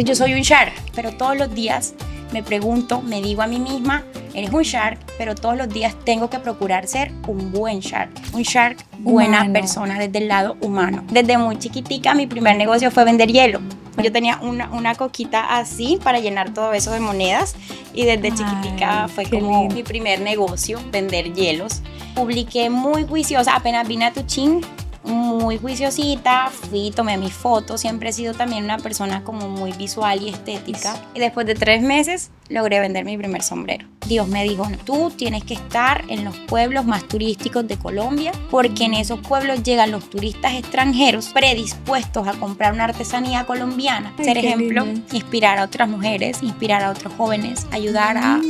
Yo soy un shark, pero todos los días me pregunto, me digo a mí misma, eres un shark, pero todos los días tengo que procurar ser un buen shark. Un shark buena persona desde el lado humano. Desde muy chiquitica mi primer negocio fue vender hielo. Yo tenía una coquita así para llenar todo eso de monedas y desde chiquitica fue como mi primer negocio, vender hielos. Publiqué muy juiciosa, apenas vine a Tuchín, muy juiciosita, tomé mis fotos, siempre he sido también una persona como muy visual y estética. Y después de 3 meses logré vender mi primer sombrero. Dios me dijo, no, tú tienes que estar en los pueblos más turísticos de Colombia, porque en esos pueblos llegan los turistas extranjeros predispuestos a comprar una artesanía colombiana. Ser ejemplo, inspirar a otras mujeres, inspirar a otros jóvenes, ayudar a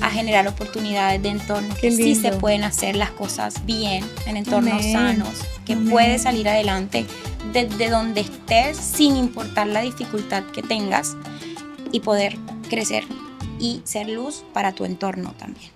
generar oportunidades de entornos que sí se pueden hacer las cosas bien, en entornos sanos, que puedes salir adelante desde donde estés sin importar la dificultad que tengas y poder crecer y ser luz para tu entorno también.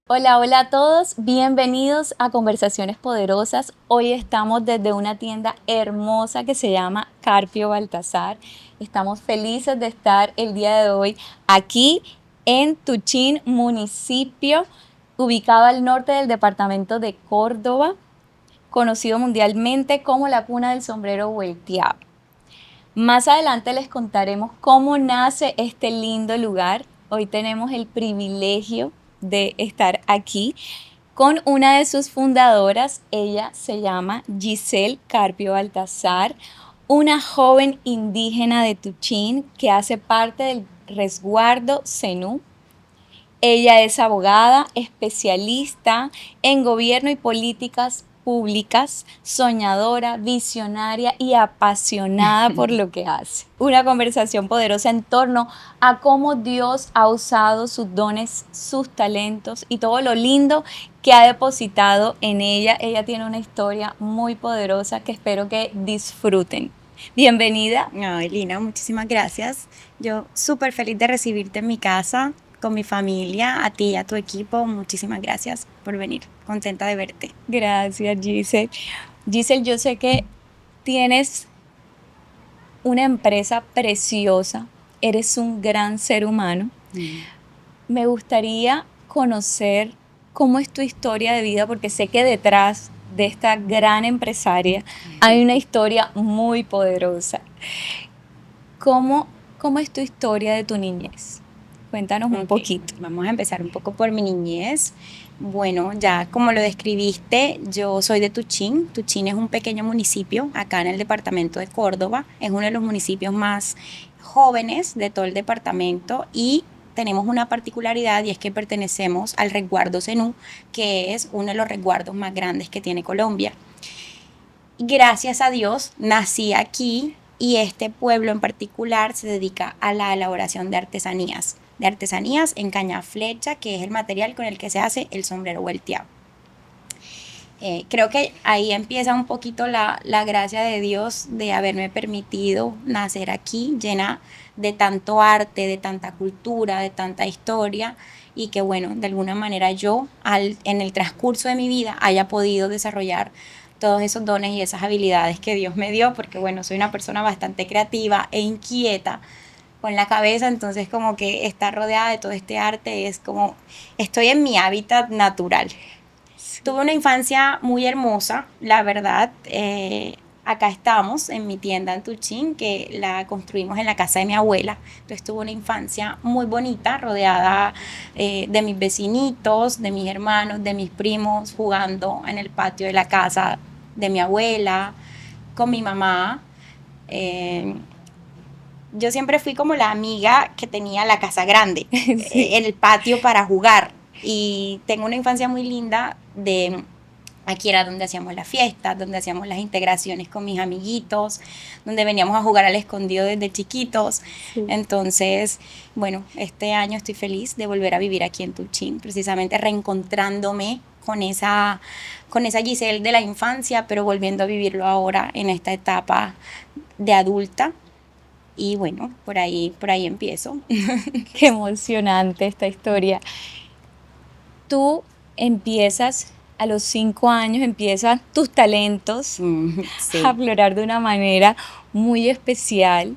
Hola, hola a todos, bienvenidos a Conversaciones Poderosas. Hoy estamos desde una tienda hermosa que se llama Carpio Baltasar. Estamos felices de estar el día de hoy aquí en Tuchín, municipio ubicado al norte del departamento de Córdoba, conocido mundialmente como la cuna del sombrero volteado. Más adelante les contaremos cómo nace este lindo lugar. Hoy tenemos el privilegio de estar aquí con una de sus fundadoras. Ella se llama Giselle Carpio Baltasar, una joven indígena de Tuchín que hace parte del resguardo Zenú. Ella es abogada, especialista en gobierno y políticas públicas, soñadora, visionaria y apasionada por lo que hace. Una conversación poderosa en torno a cómo Dios ha usado sus dones, sus talentos y todo lo lindo que ha depositado en ella. Ella tiene una historia muy poderosa que espero que disfruten. Bienvenida. Ay, Lina, muchísimas gracias. Yo súper feliz de recibirte en mi casa, con mi familia, a ti y a tu equipo. Muchísimas gracias por venir. Contenta de verte. Gracias, Giselle. Giselle, yo sé que tienes una empresa preciosa, eres un gran ser humano. Me gustaría conocer cómo es tu historia de vida, porque sé que detrás de esta gran empresaria hay una historia muy poderosa. ¿Cómo es tu historia de tu niñez? Cuéntanos un poquito. Vamos a empezar un poco por mi niñez. Bueno, ya como lo describiste, yo soy de Tuchín. Tuchín es un pequeño municipio acá en el departamento de Córdoba. Es uno de los municipios más jóvenes de todo el departamento y tenemos una particularidad, y es que pertenecemos al resguardo Zenú, que es uno de los resguardos más grandes que tiene Colombia. Gracias a Dios nací aquí, y este pueblo en particular se dedica a la elaboración de artesanías en caña flecha, que es el material con el que se hace el sombrero volteado. Creo que ahí empieza un poquito la gracia de Dios de haberme permitido nacer aquí, llena de tanto arte, de tanta cultura, de tanta historia, y que bueno, de alguna manera yo en el transcurso de mi vida haya podido desarrollar todos esos dones y esas habilidades que Dios me dio, porque bueno, soy una persona bastante creativa e inquieta con la cabeza, entonces como que estar rodeada de todo este arte es como, estoy en mi hábitat natural. Tuve una infancia muy hermosa, la verdad. Acá estamos en mi tienda en Tuchín, que la construimos en la casa de mi abuela. Entonces tuve una infancia muy bonita, rodeada de mis vecinitos, de mis hermanos, de mis primos, jugando en el patio de la casa de mi abuela, con mi mamá. Yo siempre fui como la amiga que tenía la casa grande, sí, en el patio para jugar. Y tengo una infancia muy linda de... Aquí era donde hacíamos las fiestas, donde hacíamos las integraciones con mis amiguitos, donde veníamos a jugar al escondido desde chiquitos. Sí. Entonces, bueno, este año estoy feliz de volver a vivir aquí en Tuchín, precisamente reencontrándome con esa Giselle de la infancia, pero volviendo a vivirlo ahora en esta etapa de adulta. Y bueno, por ahí empiezo. Qué emocionante esta historia. Tú empiezas a los 5 años, empiezan tus talentos a Sí, aflorar de una manera muy especial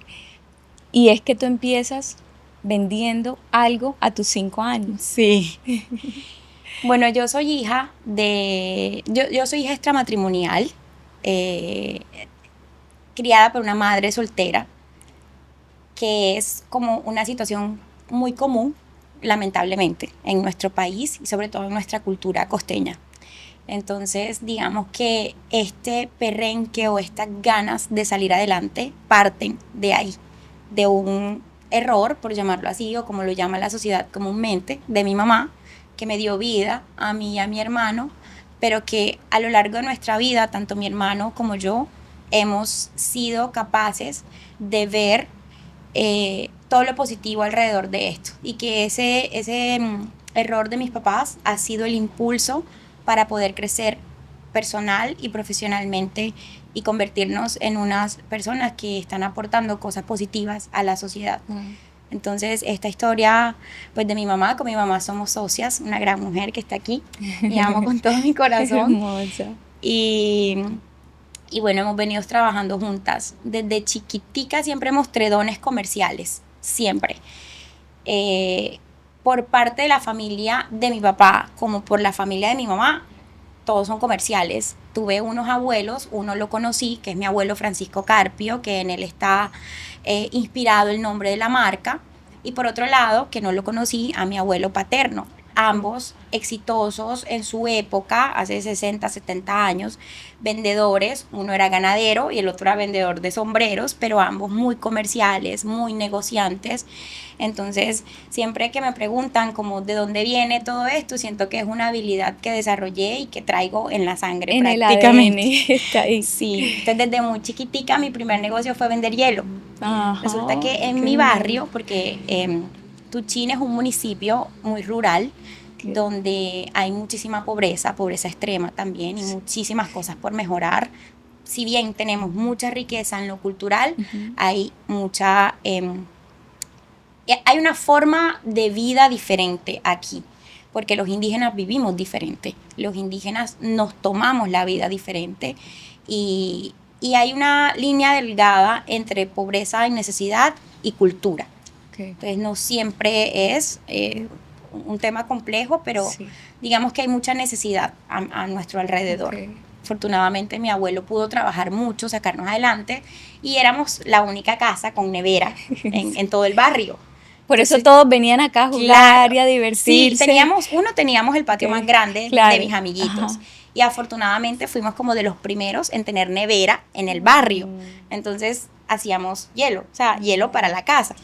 y es que tú empiezas vendiendo algo a tus 5 años. sí. Bueno, yo soy hija extramatrimonial, eh, criada por una madre soltera, que es como una situación muy común, lamentablemente, en nuestro país y sobre todo en nuestra cultura costeña. Entonces, digamos que este perrenque o estas ganas de salir adelante parten de ahí, de un error, por llamarlo así, o como lo llama la sociedad comúnmente, de mi mamá, que me dio vida a mí y a mi hermano, pero que a lo largo de nuestra vida, tanto mi hermano como yo, hemos sido capaces de ver todo lo positivo alrededor de esto y que ese error de mis papás ha sido el impulso para poder crecer personal y profesionalmente y convertirnos en unas personas que están aportando cosas positivas a la sociedad. Entonces, esta historia, pues de mi mamá, con mi mamá somos socias, una gran mujer que está aquí, y amo con todo mi corazón. Hermosa. Y, y bueno, hemos venido trabajando juntas. Desde chiquitica siempre mostré dones comerciales, siempre. Por parte de la familia de mi papá, como por la familia de mi mamá, todos son comerciales. Tuve unos abuelos, uno lo conocí, que es mi abuelo Francisco Carpio, que en él está inspirado el nombre de la marca. Y por otro lado, que no lo conocí, a mi abuelo paterno. Ambos exitosos en su época, hace 60, 70 años, vendedores, uno era ganadero y el otro era vendedor de sombreros, pero ambos muy comerciales, muy negociantes. Entonces, siempre que me preguntan como de dónde viene todo esto, siento que es una habilidad que desarrollé y que traigo en la sangre En el prácticamente. ADN está ahí. Sí, entonces desde muy chiquitica mi primer negocio fue vender hielo. Ajá, Resulta que en qué mi lindo. barrio, porque Tuchín es un municipio muy rural, Qué- donde hay muchísima pobreza, pobreza extrema también, y muchísimas cosas por mejorar. Si bien tenemos mucha riqueza en lo cultural, Ujú. hay hay una forma de vida diferente aquí, porque los indígenas vivimos diferente, los indígenas nos tomamos la vida diferente y hay una línea delgada entre pobreza y necesidad y cultura. Okay. Entonces no siempre es un tema complejo, pero Sí. digamos que hay mucha necesidad a nuestro alrededor. Okay. Afortunadamente mi abuelo pudo trabajar mucho, sacarnos adelante y éramos la única casa con nevera en todo el barrio. Por eso Entonces, todos venían acá a jugar claro, y a sí, divertirse. teníamos el patio más Okay. grande Claro. de mis amiguitos. Ajá. Y afortunadamente fuimos como de los primeros en tener nevera en el barrio. Entonces hacíamos hielo, o sea, hielo para la casa.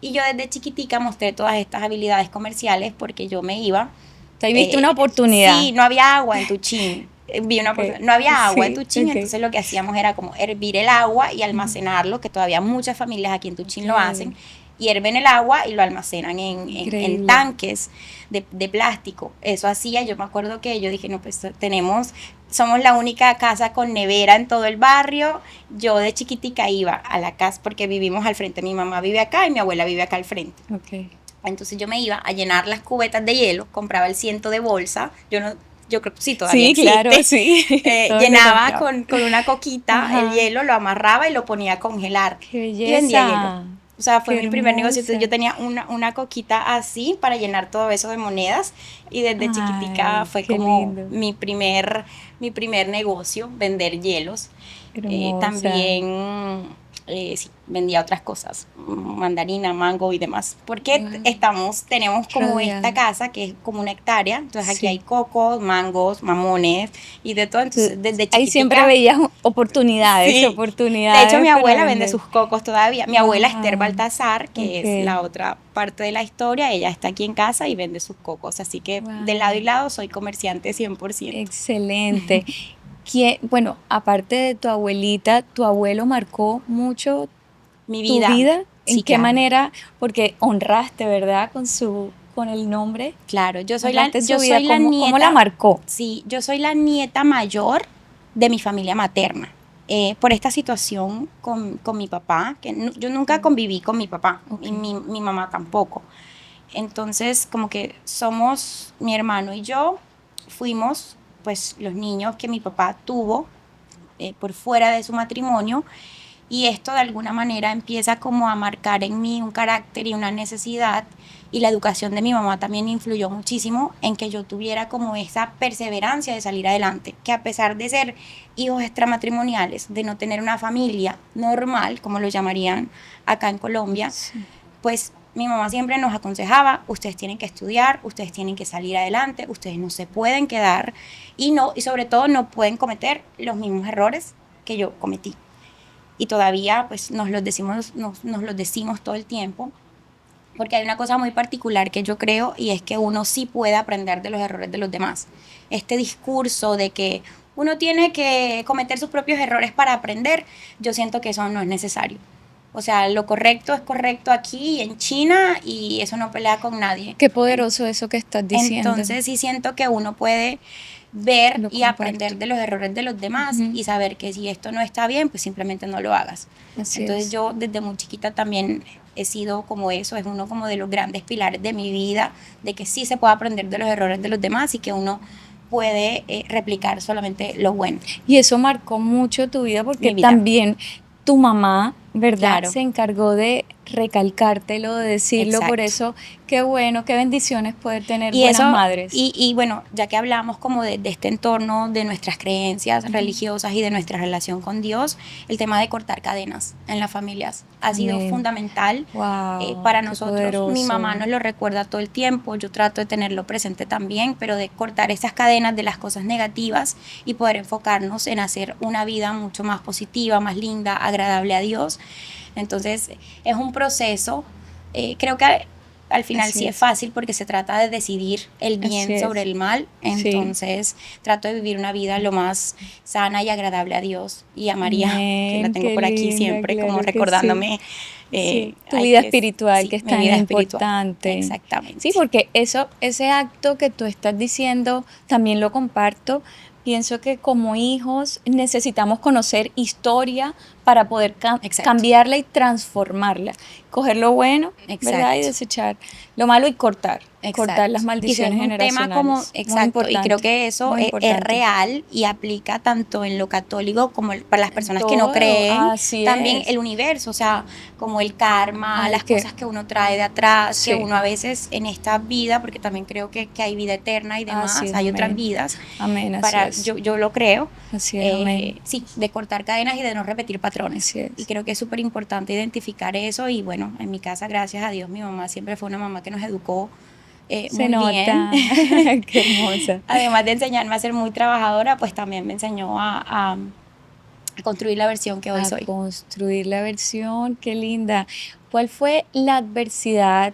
Y yo desde chiquitica mostré todas estas habilidades comerciales porque yo me iba. Ahí viste una oportunidad. Sí, no había agua en Tuchín. Vi una Okay. oportunidad. No había agua en Sí, Tuchín, okay. entonces lo que hacíamos era como hervir el agua y almacenarlo, que todavía muchas familias aquí en Tuchín lo Okay. hacen. Hierven el agua y lo almacenan en Increíble. tanques de plástico. Eso hacía, yo me acuerdo que yo dije, no, pues somos la única casa con nevera en todo el barrio. Yo de chiquitica iba a la casa porque vivimos al frente. Mi mamá vive acá y mi abuela vive acá al frente. Okay. Entonces yo me iba a llenar las cubetas de hielo, compraba el ciento de bolsa. Yo creo que sí, todavía Sí, existe. claro, sí. Todos lo Llenaba compraban. con una coquita Ajá. el hielo, lo amarraba y lo ponía a congelar. Qué Y vendía hielo. belleza. O sea, fue Qué mi primer negocio. Entonces hermosa. yo tenía una coquita así para llenar todo eso de monedas. Y desde chiquitica Ay, fue qué como lindo. mi primer negocio, vender hielos. Hermosa. También sí, vendía otras cosas, mandarina, mango y demás. Porque Wow. tenemos como Rodeada. esta casa que es como una hectárea. Entonces aquí Sí. hay cocos, mangos, mamones y de todo. Entonces desde chiquitica. Ahí siempre veías oportunidades, Sí. De oportunidades hecho, mi para abuela vende vender. sus cocos todavía. Mi abuela Esther Wow. Baltasar, que es Okay. la otra parte de la historia, ella está aquí en casa y vende sus cocos. Así que de lado y Wow. lado soy comerciante 100%. Excelente. Bueno, aparte de tu abuelita, ¿tu abuelo marcó mucho Mi tu vida, vida? ¿En sí, qué claro. manera? Porque honraste, ¿verdad? Con el nombre. Claro, yo soy Honraste su vida. la ¿Cómo la nieta, marcó? sí, yo soy la nieta mayor de mi familia materna. por esta situación con mi papá, que yo nunca conviví con mi papá, y mi mamá tampoco. Entonces, como que somos, mi hermano y yo, fuimos pues los niños que mi papá tuvo por fuera de su matrimonio, y esto de alguna manera empieza como a marcar en mí un carácter y una necesidad, y la educación de mi mamá también influyó muchísimo en que yo tuviera como esa perseverancia de salir adelante, que a pesar de ser hijos extramatrimoniales, de no tener una familia normal, como lo llamarían acá en Colombia, sí, pues mi mamá siempre nos aconsejaba: ustedes tienen que estudiar, ustedes tienen que salir adelante, ustedes no se pueden quedar, y sobre todo no pueden cometer los mismos errores que yo cometí. Y todavía pues nos los decimos todo el tiempo, porque hay una cosa muy particular que yo creo, y es que uno sí puede aprender de los errores de los demás. Este discurso de que uno tiene que cometer sus propios errores para aprender, yo siento que eso no es necesario. O sea, lo correcto es correcto aquí en China, y eso no pelea con nadie. Qué poderoso eso que estás diciendo. Entonces sí siento que uno puede ver y aprender de los errores de los demás, y saber que si esto no está bien, pues simplemente no lo hagas. Entonces yo desde muy chiquita también he sido como eso, es uno como de los grandes pilares de mi vida, de que sí se puede aprender de los errores de los demás y que uno puede replicar solamente lo bueno. Y eso marcó mucho tu vida, porque también tu mamá, ¿verdad? Claro. Se encargó de recalcártelo, de decirlo. Exacto. Por eso, qué bueno, qué bendiciones poder tener buenas madres. Y bueno, ya que hablamos como de este entorno, de nuestras creencias religiosas y de nuestra relación con Dios, el tema de cortar cadenas en las familias ha sido fundamental para nosotros. Poderoso. Mi mamá nos lo recuerda todo el tiempo, yo trato de tenerlo presente también, pero de cortar esas cadenas de las cosas negativas y poder enfocarnos en hacer una vida mucho más positiva, más linda, agradable a Dios. Entonces es un proceso, creo que al final sí es fácil, porque se trata de decidir el bien sobre el mal. Entonces trato de vivir una vida lo más sana y agradable a Dios y a María, que la tengo por aquí siempre, claro, como recordándome tu vida espiritual, que es tan importante. Exactamente. Sí, porque ese acto que tú estás diciendo también lo comparto. Pienso que como hijos necesitamos conocer historia para poder cambiarla y transformarla. Coger lo bueno, ¿verdad? Y desechar lo malo y cortar las maldiciones generacionales. Tema como, exacto, y creo que eso es real y aplica tanto en lo católico como para las personas que no creen. También el universo, o sea, como el karma, las cosas que uno trae de atrás, que uno a veces en esta vida, porque también creo que hay vida eterna y demás, hay otras vidas. Amén, yo lo creo. Así es, amén. Sí, de cortar cadenas y de no repetir patrones. Y creo que es súper importante identificar eso. Y bueno, en mi casa, gracias a Dios, mi mamá siempre fue una mamá que nos educó muy bien. Qué hermosa. Además de enseñarme a ser muy trabajadora, pues también me enseñó a construir la versión que hoy soy. Construir la versión, qué linda. ¿Cuál fue la adversidad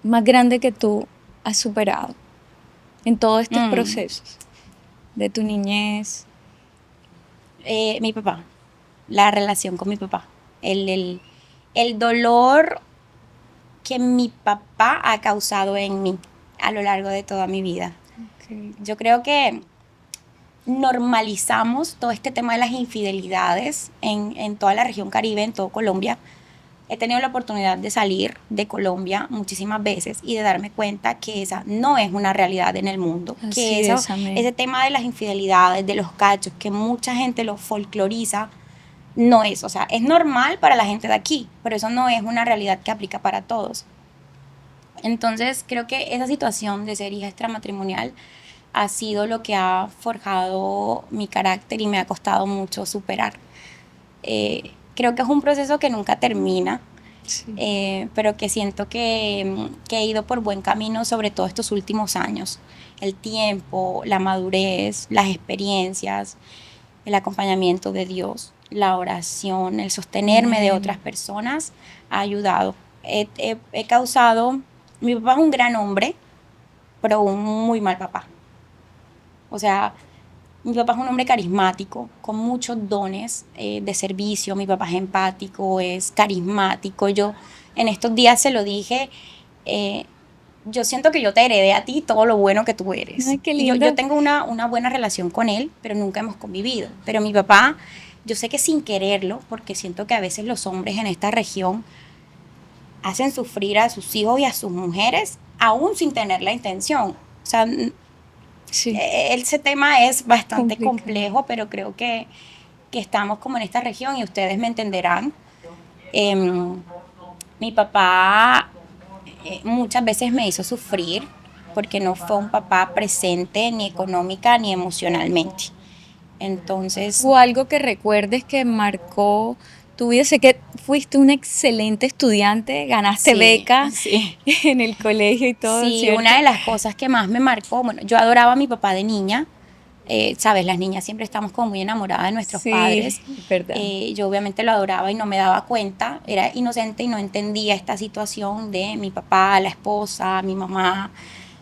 más grande que tú has superado en todos estos procesos de tu niñez? Mi papá, la relación con mi papá, el dolor que mi papá ha causado en mí a lo largo de toda mi vida. Yo creo que normalizamos todo este tema de las infidelidades en toda la región Caribe, en todo Colombia. He tenido la oportunidad de salir de Colombia muchísimas veces y de darme cuenta que esa no es una realidad en el mundo. Que ese tema de las infidelidades, de los cachos, que mucha gente lo folcloriza, no es. O sea, es normal para la gente de aquí, pero eso no es una realidad que aplica para todos. Entonces, creo que esa situación de ser hija extramatrimonial ha sido lo que ha forjado mi carácter y me ha costado mucho superar. Creo que es un proceso que nunca termina, pero que siento que he ido por buen camino, sobre todo estos últimos años. El tiempo, la madurez, las experiencias, el acompañamiento de Dios, la oración, el sostenerme de otras personas ha ayudado. He causado... Mi papá es un gran hombre, pero un muy mal papá. O sea, mi papá es un hombre carismático, con muchos dones de servicio. Mi papá es empático, es carismático. Yo en estos días se lo dije, yo siento que yo te heredé a ti todo lo bueno que tú eres. Ay, qué lindo. Yo tengo una buena relación con él, pero nunca hemos convivido. Pero mi papá yo sé que sin quererlo, porque siento que a veces los hombres en esta región hacen sufrir a sus hijos y a sus mujeres, aún sin tener la intención. O sea, Sí, ese tema es bastante complicado. complejo, pero creo que estamos como en esta región y ustedes me entenderán. Mi papá muchas veces me hizo sufrir porque no fue un papá presente ni económica ni emocionalmente. Entonces, ¿O algo que recuerdes que marcó tu vida? Sé que fuiste una excelente estudiante, ganaste sí, beca sí. en el colegio y todo, Sí, una ¿cierto? de las cosas que más me marcó, bueno, yo adoraba a mi papá de niña, sabes, las niñas siempre estamos como muy enamoradas de nuestros Sí, padres. es verdad. Yo obviamente lo adoraba y no me daba cuenta, era inocente y no entendía esta situación de mi papá, la esposa, mi mamá.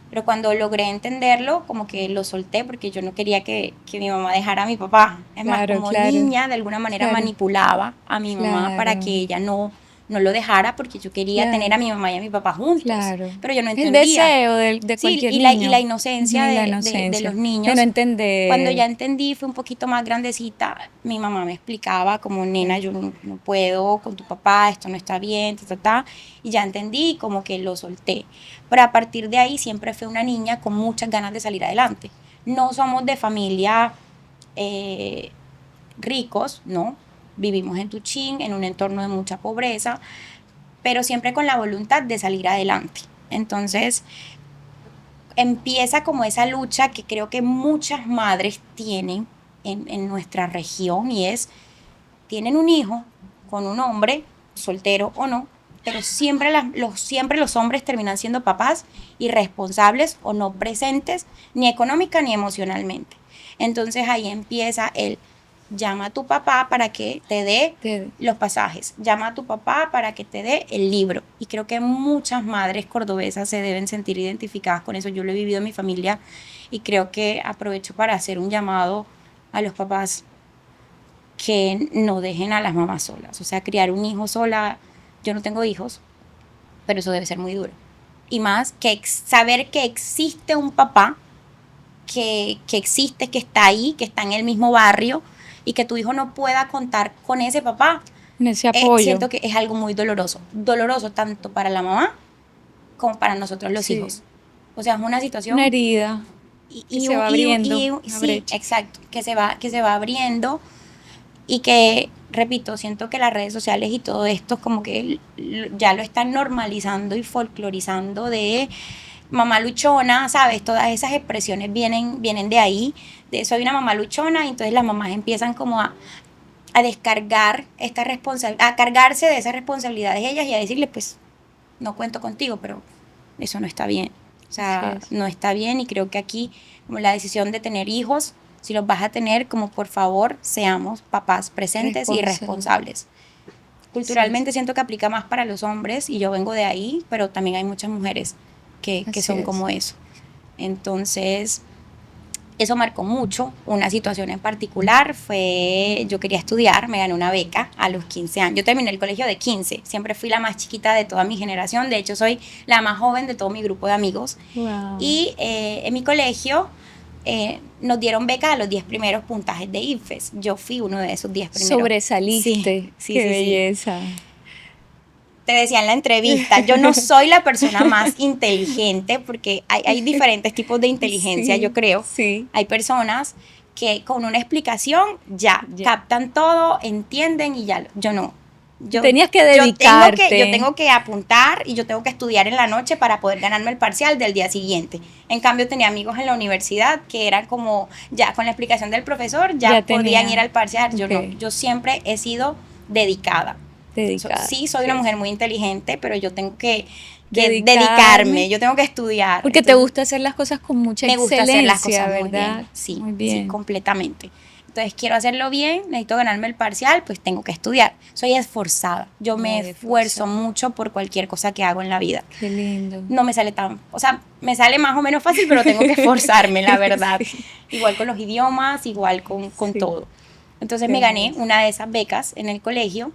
Pero cuando logré entenderlo, como que lo solté porque yo no quería que mi mamá dejara a mi papá. Es más, Claro, como claro, niña, de alguna manera claro, manipulaba a mi mamá para claro, que ella no lo dejara porque yo quería tener claro, a mi mamá y a mi papá juntos. claro. Pero yo no El entendía. deseo de Sí, cualquier y la niño. inocencia Ujú, y la de los inocencia. De no niños. Cuando entender. ya entendí, fui un poquito más grandecita, mi mamá me explicaba como, nena, Claro. yo no puedo con tu papá, esto no está bien, y ya entendí, como que lo solté. Pero a partir de ahí siempre fui una niña con muchas ganas de salir adelante. No somos de familia eh, ricos, ¿no? Vivimos en Tuchín, en un entorno de mucha pobreza, pero siempre con la voluntad de salir adelante. Entonces, empieza como esa lucha que creo que muchas madres tienen en nuestra región y es, tienen un hijo con un hombre, soltero o no, pero siempre los hombres terminan siendo papás irresponsables o no presentes ni económica ni emocionalmente. Entonces ahí empieza el llama a tu papá para que te dé Te- los pasajes, llama a tu papá para que te dé el libro. Y creo que muchas madres cordobesas se deben sentir identificadas con eso. Yo lo he vivido en mi familia y creo que aprovecho para hacer un llamado a los papás que no dejen a las mamás solas. O sea, criar un hijo sola, yo no tengo hijos, pero eso debe ser muy duro. Y más que saber que existe un papá, que existe, que está ahí, que está en el mismo barrio y que tu hijo no pueda contar con ese papá, en ese apoyo. siento que es algo muy doloroso. Doloroso tanto para la mamá como para nosotros los Sí. hijos. O sea, es una Una situación herida que se va abriendo, una sí, brecha. exacto, que se va abriendo y que, repito, siento que las redes sociales y todo esto como que ya lo están normalizando y folclorizando de mamá luchona, ¿sabes? Todas esas expresiones vienen de ahí, de soy una mamá luchona, y entonces las mamás empiezan como a descargar esta responsabilidad, a cargarse de esas responsabilidades ellas y a decirle, pues, no cuento contigo, pero eso no está bien. O Así sea, es. no está bien y creo que aquí como la decisión de tener hijos, si los vas a tener, como por favor seamos papás presentes y Responsable. responsables. Así es. Culturalmente siento que aplica más para los hombres y yo vengo de ahí, pero también hay muchas mujeres que Así son es. como eso. Entonces, eso marcó mucho. Una situación en particular fue, yo quería estudiar, me gané una beca a los 15 años. Yo terminé el colegio de 15, siempre fui la más chiquita de toda mi generación, de hecho soy la más joven de todo mi grupo de amigos. Wow. Y en mi colegio nos dieron becas a los 10 primeros puntajes de IFES. Yo fui uno de esos 10 primeros. Sí, Sobresaliste. sí, Qué sí, sí. belleza. Te decía en la entrevista, yo no soy la persona más inteligente porque hay diferentes tipos de inteligencia, yo Sí, creo. sí. Hay personas que con una explicación ya Ya. captan todo, entienden y ya. Yo no. Tú tenías que dedicarte. Yo tengo que apuntar y yo tengo que estudiar en la noche para poder ganarme el parcial del día siguiente. En cambio, tenía amigos en la universidad que eran como, ya con la explicación del profesor, Ya ya podían ir tenía. al parcial. Yo no. Ok. Yo siempre he sido dedicada. Dedicada. Sí, soy Así una es. mujer muy inteligente, pero yo tengo que Dedicarme. dedicarme, yo tengo que estudiar. Porque te Entonces, gusta hacer las cosas con mucha me gusta hacer las excelencia, cosas muy ¿verdad? bien, sí, Muy sí, bien. completamente. Entonces, quiero hacerlo bien, necesito ganarme el parcial, pues tengo que estudiar. Soy esforzada, yo me Muy esfuerzo esforzada. mucho por cualquier cosa que hago en la vida. Qué lindo. No me sale tan, o sea, me sale más o menos fácil, pero tengo que esforzarme, la verdad. Sí, Igual con los idiomas, igual con sí. todo. Entonces Qué me gané hermoso. una de esas becas en el colegio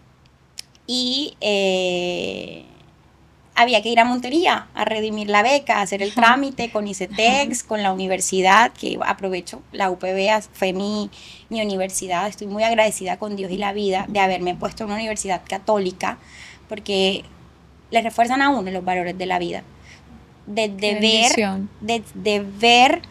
y había que ir a Montería a redimir la beca, a hacer el trámite con ICETEX, con la universidad, que aprovecho, la UPB fue mi universidad. Estoy muy agradecida con Dios y la vida de haberme puesto en una universidad católica, porque le refuerzan a uno los valores de la vida. De ver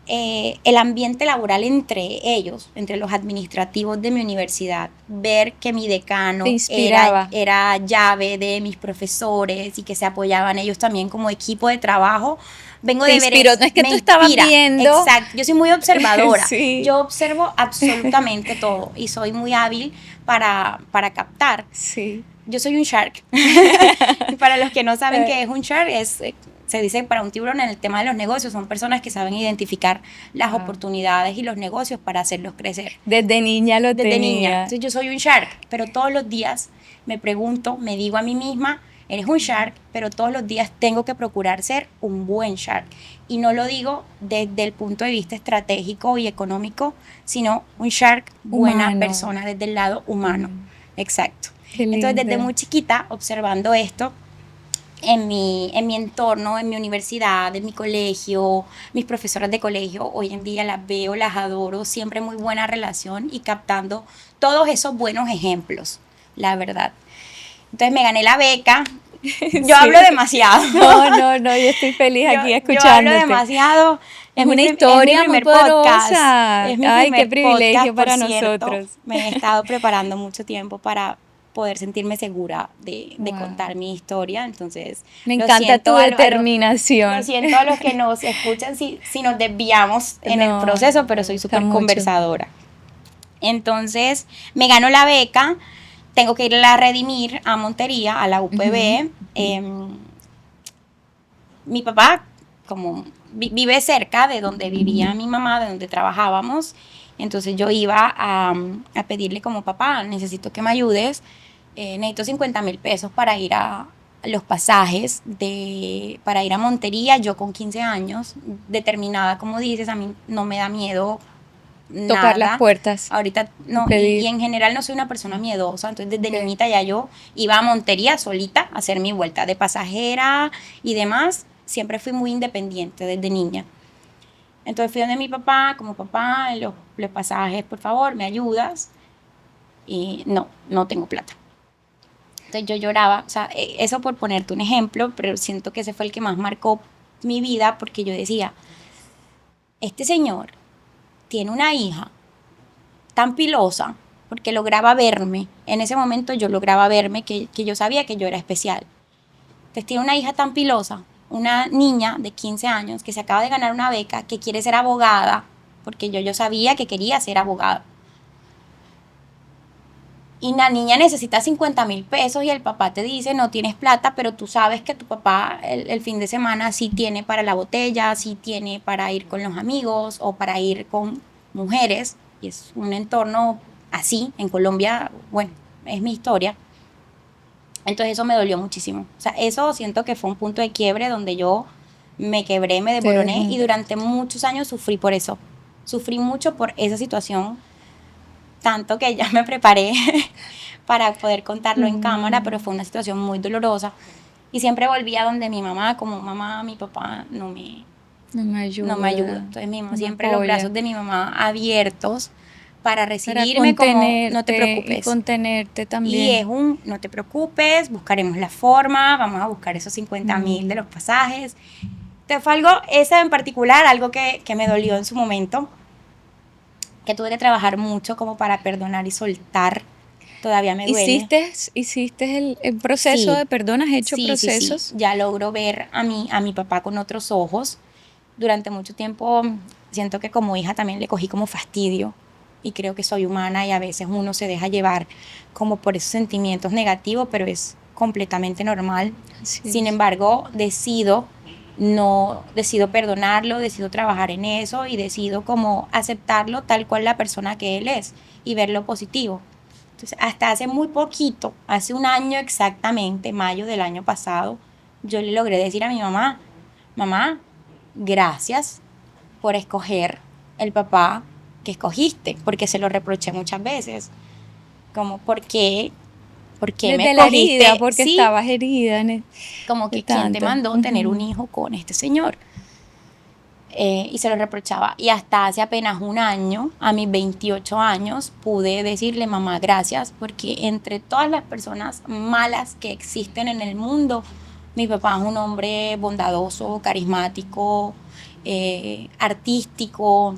el ambiente laboral entre ellos, entre los administrativos de mi universidad, ver que mi decano era llave de mis profesores y que se apoyaban ellos también como equipo de trabajo. Vengo de ver eso. No es que tú estabas viendo. Exacto, yo soy muy observadora. Sí. Yo observo absolutamente todo y soy muy hábil para captar. Sí. Yo soy un shark. Para los que no saben qué es un shark, se dice para un tiburón en el tema de los negocios, son personas que saben identificar las oportunidades y los negocios para hacerlos crecer. Desde niña lo Desde tenía. niña. Entonces yo soy un shark, pero todos los días me pregunto, me digo a mí misma, eres un shark, pero todos los días tengo que procurar ser un buen shark. Y no lo digo desde el punto de vista estratégico y económico, sino un shark buena persona, desde el lado humano. Exacto. Entonces desde muy chiquita, observando esto, en mi entorno, en mi universidad, en mi colegio, mis profesoras de colegio, hoy en día las veo, las adoro, siempre muy buena relación y captando todos esos buenos ejemplos, la verdad. Entonces me gané la beca. Yo hablo demasiado. No, yo estoy feliz aquí escuchándote. Yo hablo demasiado. Es una historia muy poderosa. Es mi Ay, qué privilegio podcast, para cierto. nosotros. Me he estado preparando mucho tiempo para poder sentirme segura de contar mi historia, entonces me encanta tu determinación. Lo siento a los que nos escuchan si nos desviamos en el proceso, pero soy súper conversadora. Entonces me gano la beca, tengo que ir a redimir a Montería, a la UPB. Mi papá, como vive cerca de donde vivía mi mamá, de donde trabajábamos, entonces yo iba a pedirle como, papá, necesito que me ayudes, necesito 50,000 pesos para ir a los pasajes, para ir a Montería. Yo con 15 años, determinada, como dices, a mí no me da miedo tocar las puertas. Ahorita no, y en general no soy una persona miedosa, entonces desde niñita ya yo iba a Montería solita a hacer mi vuelta de pasajera y demás. Siempre fui muy independiente desde niña. Entonces fui donde mi papá, como, papá, los pasajes, por favor, ¿me ayudas? Y no tengo plata. Entonces yo lloraba, o sea, eso por ponerte un ejemplo, pero siento que ese fue el que más marcó mi vida, porque yo decía, este señor tiene una hija tan pilosa, porque lograba verme, en ese momento yo lograba verme, que yo sabía que yo era especial. Entonces tiene una hija tan pilosa, una niña de 15 años que se acaba de ganar una beca, que quiere ser abogada, porque yo sabía que quería ser abogada. Y la niña necesita 50,000 pesos y el papá te dice, no tienes plata, pero tú sabes que tu papá el fin de semana sí tiene para la botella, sí tiene para ir con los amigos o para ir con mujeres. Y es un entorno así, en Colombia, bueno, es mi historia. Entonces eso me dolió muchísimo. O sea, eso siento que fue un punto de quiebre donde yo me quebré, me desmoroné y durante muchos años sufrí por eso. Sufrí mucho por esa situación, tanto que ya me preparé para poder contarlo en cámara, pero fue una situación muy dolorosa. Y siempre volvía donde mi mamá, como, mamá, mi papá no me ayuda. Entonces mi mamá siempre los brazos de mi mamá abiertos para recibirme, para como, no te preocupes. Y contenerte también. Y es no te preocupes, buscaremos la forma, vamos a buscar esos 50,000 de los pasajes. Entonces fue algo, ese en particular, algo que me dolió en su momento, que tuve que trabajar mucho como para perdonar y soltar. Todavía me duele. ¿Hiciste el proceso de perdón? ¿Has hecho procesos? Sí. Ya logro ver a mi papá con otros ojos. Durante mucho tiempo siento que como hija también le cogí como fastidio y creo que soy humana y a veces uno se deja llevar como por esos sentimientos negativos, pero es completamente normal. Sin embargo, decido perdonarlo, decido trabajar en eso y decido como aceptarlo tal cual la persona que él es y ver lo positivo. Entonces, hasta hace muy poquito, hace un año exactamente, mayo del año pasado, yo le logré decir a mi mamá, mamá, gracias por escoger el papá que escogiste, porque se lo reproché muchas veces, como, ¿por qué ¿por qué me Desde la escogiste? herida, porque Sí, estabas herida como que de quién te tanto. mandó tener un hijo con este señor. Y se lo reprochaba. Y hasta hace apenas un año, a mis 28 años, pude decirle, mamá, gracias, porque entre todas las personas malas que existen en el mundo, mi papá es un hombre bondadoso, carismático, artístico,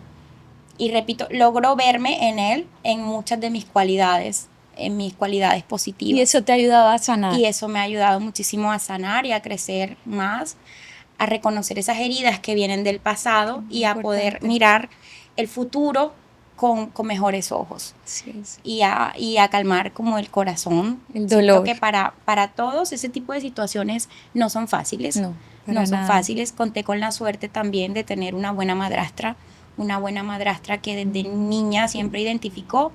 y repito, logro verme en él en muchas de mis cualidades, en mis cualidades Y positivas. eso te ayudaba a sanar. Y eso me ha ayudado muchísimo a sanar y a crecer más, a reconocer esas heridas que vienen del pasado y a poder Importante. mirar el futuro con mejores ojos. Sí, sí. Y a calmar como el corazón. El Siento dolor. que para todos ese tipo de situaciones no son fáciles. No, para No son nada. fáciles. Conté con la suerte también de tener una buena madrastra que desde niña siempre identificó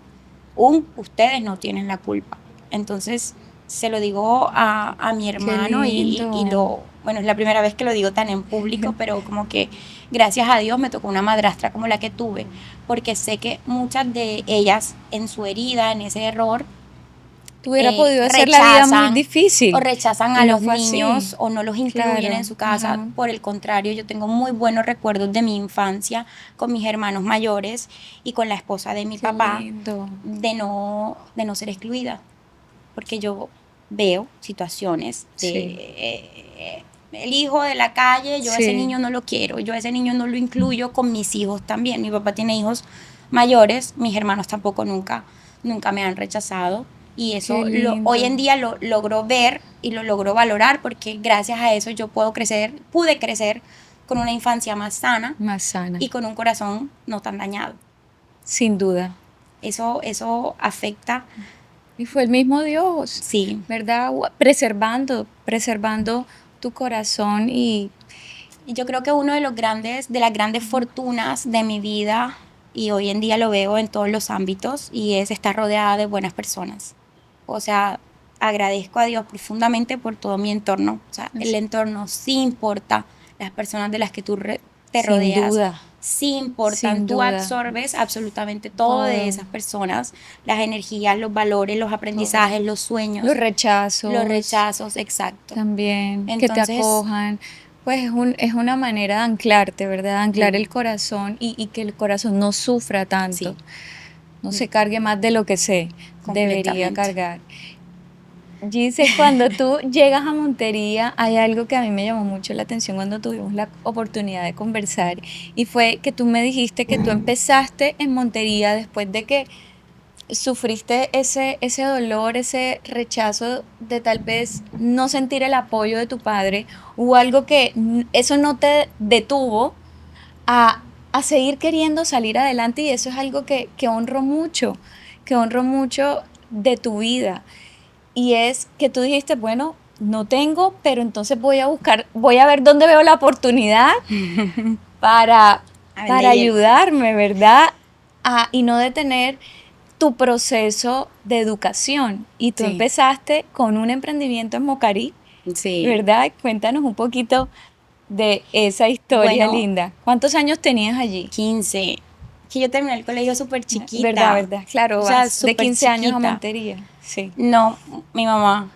ustedes no tienen la culpa. Entonces se lo digo a mi hermano lindo. bueno, es la primera vez que lo digo tan en público, pero como que gracias a Dios me tocó una madrastra como la que tuve, porque sé que muchas de ellas en su herida, en ese error, Tú hubiera podido hacer la vida muy difícil. o rechazan Y a no los fue así. niños o no los incluyen Claro, en su casa. ajá. Por el contrario, yo tengo muy buenos recuerdos de mi infancia con mis hermanos mayores y con la esposa de mi Qué papá lindo. de no ser excluida, porque yo veo situaciones de Sí. el hijo de la calle, yo a ese Sí. niño no lo quiero, yo a ese niño no lo incluyo con mis hijos también. Mi papá tiene hijos mayores, mis hermanos tampoco nunca me han rechazado. Y eso Qué lindo. hoy en día lo logro ver y lo logro valorar, porque gracias a eso yo pude crecer con una infancia más sana Más sana. y con un corazón no tan dañado. Sin duda. Eso afecta, Y fue el mismo Dios, sí. ¿verdad? Preservando tu corazón y Y yo creo que uno de las grandes fortunas de mi vida, y hoy en día lo veo en todos los ámbitos, y es estar rodeada de buenas personas. O sea, agradezco a Dios profundamente por todo mi entorno. O sea, el entorno sí importa, las personas de las que te sin rodeas duda, sí importan. sin Tú duda. absorbes absolutamente todo de Todo. esas personas, las energías, los valores, los aprendizajes, los sueños, Los rechazos exacto. también, que te Entonces, acojan. Pues es una manera de anclarte, ¿verdad? De anclar el corazón y que el corazón no sufra tanto. Sí. No se cargue más de lo que se debería Completamente. cargar. Gise, cuando tú llegas a Montería, hay algo que a mí me llamó mucho la atención cuando tuvimos la oportunidad de conversar, y fue que tú me dijiste que tú empezaste en Montería después de que sufriste ese dolor, ese rechazo de tal vez no sentir el apoyo de tu padre, o algo que eso no te detuvo a seguir queriendo salir adelante, y eso es algo que honro mucho de tu vida. Y es que tú dijiste, bueno, no tengo, pero entonces voy a ver dónde veo la oportunidad para ayudarme, ¿verdad? Y no detener tu proceso de educación. Y tú Sí. empezaste con un emprendimiento en Mocarí, Sí. ¿verdad? Cuéntanos un poquito de esa historia Bueno, linda. ¿Cuántos años tenías allí? 15. Que yo terminé el colegio súper chiquita. ¿Verdad? Claro, O sea, vas de súper 15 años a chiquita. Montería. Sí. No, mi mamá.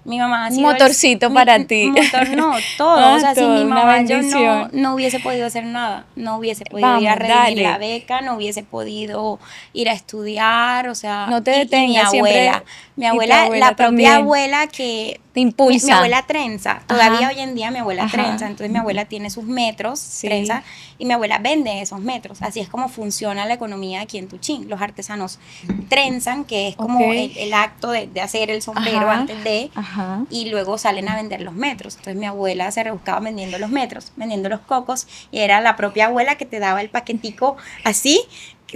Mi mamá ha Un sido motorcito para ti. motor, no, todo. O sea, sin mi Todo, una mamá yo bendición. no hubiese podido hacer nada. No hubiese podido ir a Vamos, redimir dale. la beca, no hubiese podido ir a estudiar, o sea, No te y mi detengas, siempre. mi Y tu abuela, abuela la propia también. abuela que Te impulsa. mi abuela trenza, todavía Ajá. hoy en día mi abuela Ajá. trenza, entonces mi abuela tiene sus metros, Sí. trenza, y mi abuela vende esos metros. Así es como funciona la economía aquí en Tuchín. Los artesanos trenzan, que es como Ok. el acto de hacer el sombrero Ajá. antes de, Ajá. y luego salen a vender los metros. Entonces mi abuela se rebuscaba vendiendo los metros, vendiendo los cocos, y era la propia abuela que te daba el paquetico así,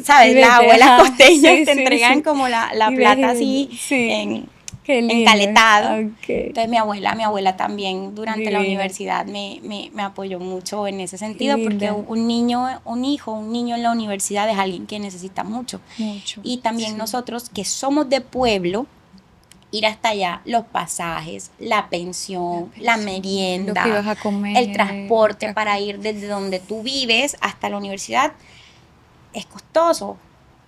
¿sabes? Y Las vete, abuelas ajá. costeñas Sí, te sí, entregan sí. como la Y plata ves, así sí. Qué lindo. encaletado. Ok. Entonces mi abuela también durante la Divina. universidad me apoyó mucho en ese Qué sentido, porque linda. un niño en la universidad es alguien que necesita mucho. Mucho. Y también Sí. nosotros que somos de pueblo, ir hasta allá, los pasajes, la pensión, la Lo que merienda, ibas a comer. el transporte para ir desde donde tú vives hasta la universidad es costoso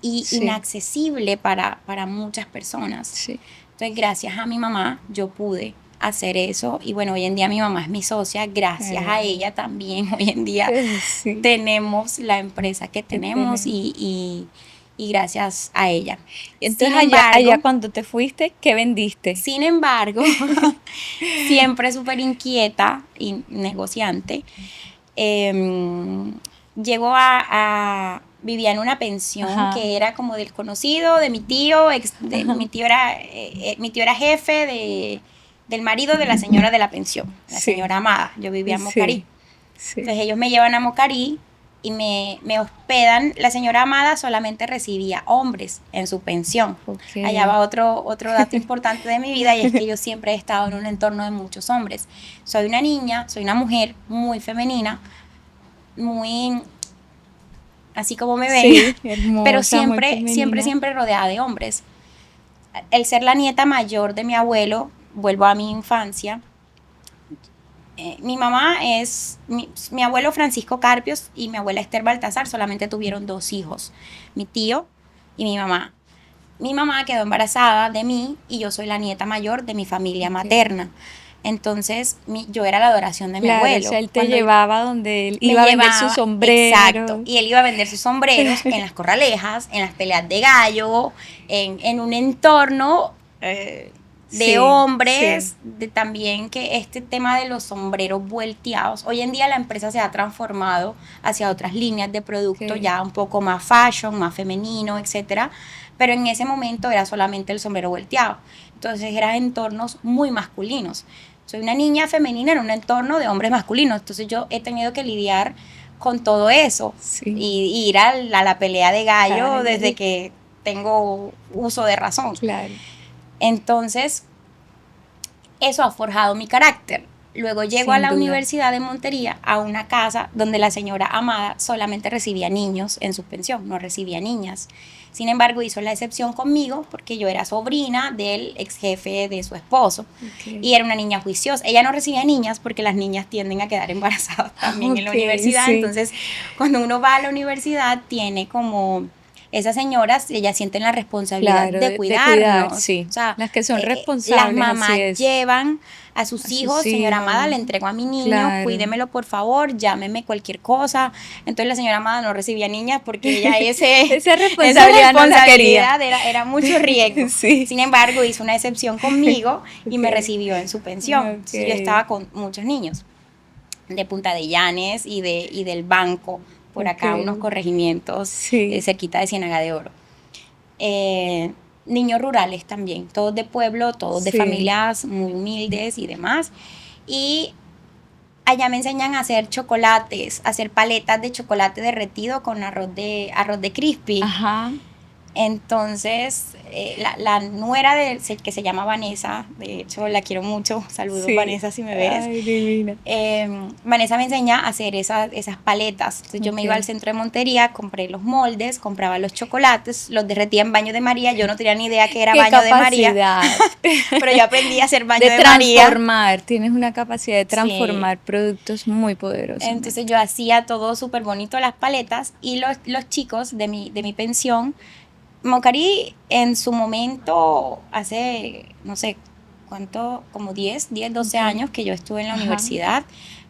y Sí. inaccesible para muchas personas. Sí. Entonces, gracias a mi mamá, yo pude hacer eso. Y bueno, hoy en día mi mamá es mi socia, gracias a ella también. Hoy en día Sí. tenemos la empresa que tenemos y gracias a ella. Entonces, Sin allá embargo, cuando te fuiste, ¿qué vendiste? sin embargo, siempre súper inquieta y negociante, eh, llegó vivía en una pensión Ajá. que era como del conocido de mi tío, Ajá. mi tío era jefe del marido de la señora de la pensión, la Sí. señora Amada. Yo vivía en Mocarí. Sí. Sí. Entonces ellos me llevan a Mocarí y me hospedan. La señora Amada solamente recibía hombres en su pensión. Ok. Allá va otro dato importante de mi vida, y es que yo siempre he estado en un entorno de muchos hombres. Soy una niña, soy una mujer muy femenina, muy así como me ven, Sí, pero hermosa, muy siempre femenina. rodeada de hombres. El ser la nieta mayor de mi abuelo, vuelvo a mi infancia. Mi mamá es, mi abuelo Francisco Carpios y mi abuela Esther Baltasar solamente tuvieron 2 hijos, mi tío y mi mamá. Mi mamá quedó embarazada de mí y yo soy la nieta mayor de mi familia Ok. materna. Entonces yo era la adoración de mi Claro, o abuelo. sea, él te Cuando llevaba donde él me iba a vender sus llevaba, exacto, sombreros. y él iba a vender sus sombreros en las corralejas, en las peleas de gallo, en un entorno de Sí, sí, hombres, de también que este tema de los sombreros vuelteados, hoy en día la empresa se ha transformado hacia otras líneas de producto ok. ya un poco más fashion, más femenino, etcétera, pero en ese momento era solamente el sombrero volteado, entonces eran entornos muy masculinos. Soy una niña femenina en un entorno de hombres masculinos, entonces yo he tenido que lidiar con todo eso Sí, y ir a la pelea de gallo desde ay, que tengo uso de razón. claro, Entonces, eso ha forjado mi carácter. Luego llego a sin la duda. Universidad de Montería, a una casa donde la señora Amada solamente recibía niños en su pensión, no recibía niñas. Sin embargo, hizo la excepción conmigo porque yo era sobrina del ex jefe de su esposo Ok, y era una niña juiciosa. Ella no recibía niñas porque las niñas tienden a quedar embarazadas también en la ok, universidad. sí, Entonces, cuando uno va a la universidad, tiene como esas señoras, ellas sienten la responsabilidad claro, de de cuidar, cuidarnos. sí. O sea, Las que son las responsables, así mamás es, llevan a sus a sus hijos, señora Amada, hijos, le entrego a mi niño, claro. cuídemelo por favor, llámeme cualquier cosa. Entonces la señora Amada no recibía niñas porque ella Esa esa responsabilidad no la quería. responsabilidad era mucho riesgo. Sí, Sin embargo, hizo una excepción conmigo y me ok, recibió en su pensión. Entonces yo ok, estaba con muchos niños de Punta de Llanes y del Banco, por acá unos ok, corregimientos sí, cerquita de Ciénaga de Oro. eh, Niños rurales también, todos de pueblo, todos de sí. familias muy humildes y demás. Y allá me enseñan a hacer chocolates, a hacer paletas de chocolate derretido con arroz de crispy. Ajá, Entonces, la nuera que se llama Vanessa, de hecho la quiero mucho, saludos sí. Vanessa si me ves. Ay, divina. Vanessa me enseña a hacer esas paletas. Entonces yo me iba al Ok. centro de Montería, compré los moldes, compraba los chocolates, los derretía en baño de María. Yo no tenía ni idea que era Qué baño de María, capacidad pero yo aprendí a hacer baño de de María. transformar. Tienes una capacidad de Sí. transformar productos muy poderosamente. Entonces yo hacía todo súper bonito, las paletas, y los chicos de mi pensión, Mocarí en su momento, hace, no sé, ¿cuánto? Como 12 Ok. años que yo estuve en la Ajá. universidad,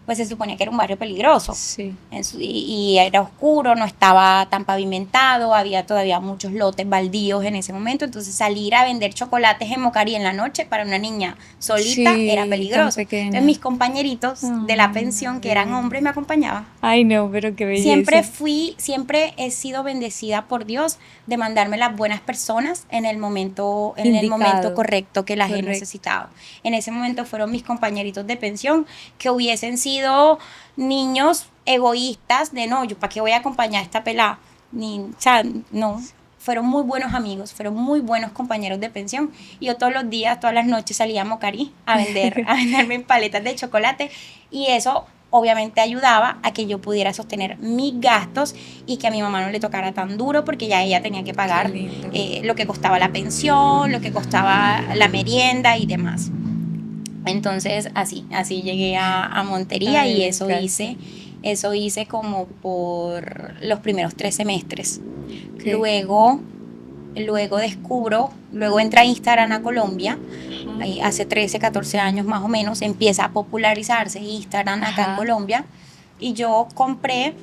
pues se suponía que era un barrio peligroso. Sí. Y era oscuro, no estaba tan pavimentado, había todavía muchos lotes baldíos en ese momento, entonces salir a vender chocolates en Mocarí en la noche para una niña solita era Sí, tan peligroso. Entonces pequeña. mis compañeritos de la pensión, que eran Ay. hombres, me acompañaban. Ay, no, pero qué belleza. Siempre he sido bendecida por Dios de mandarme las buenas personas en el momento Indicado. correcto que las he Correcto. necesitado. En ese momento fueron mis compañeritos de pensión que hubiesen sido niños egoístas de no, yo para qué voy a acompañar a esta pelada, ni, o sea, no. Fueron muy buenos amigos, fueron muy buenos compañeros de pensión. Y yo todos los días, todas las noches salía a Mocarí a venderme paletas de chocolate. Y eso obviamente ayudaba a que yo pudiera sostener mis gastos y que a mi mamá no le tocara tan duro porque ya ella tenía que Qué pagar lindo. lo que costaba la pensión, lo que costaba la merienda y demás. Entonces así llegué a Montería Ay, y me encanta. eso hice como por los primeros 3 semestres. Ok. Luego luego entra Instagram a Colombia, ahí hace 13, 14 años más o menos, empieza a popularizarse Instagram acá en Colombia, y yo compré,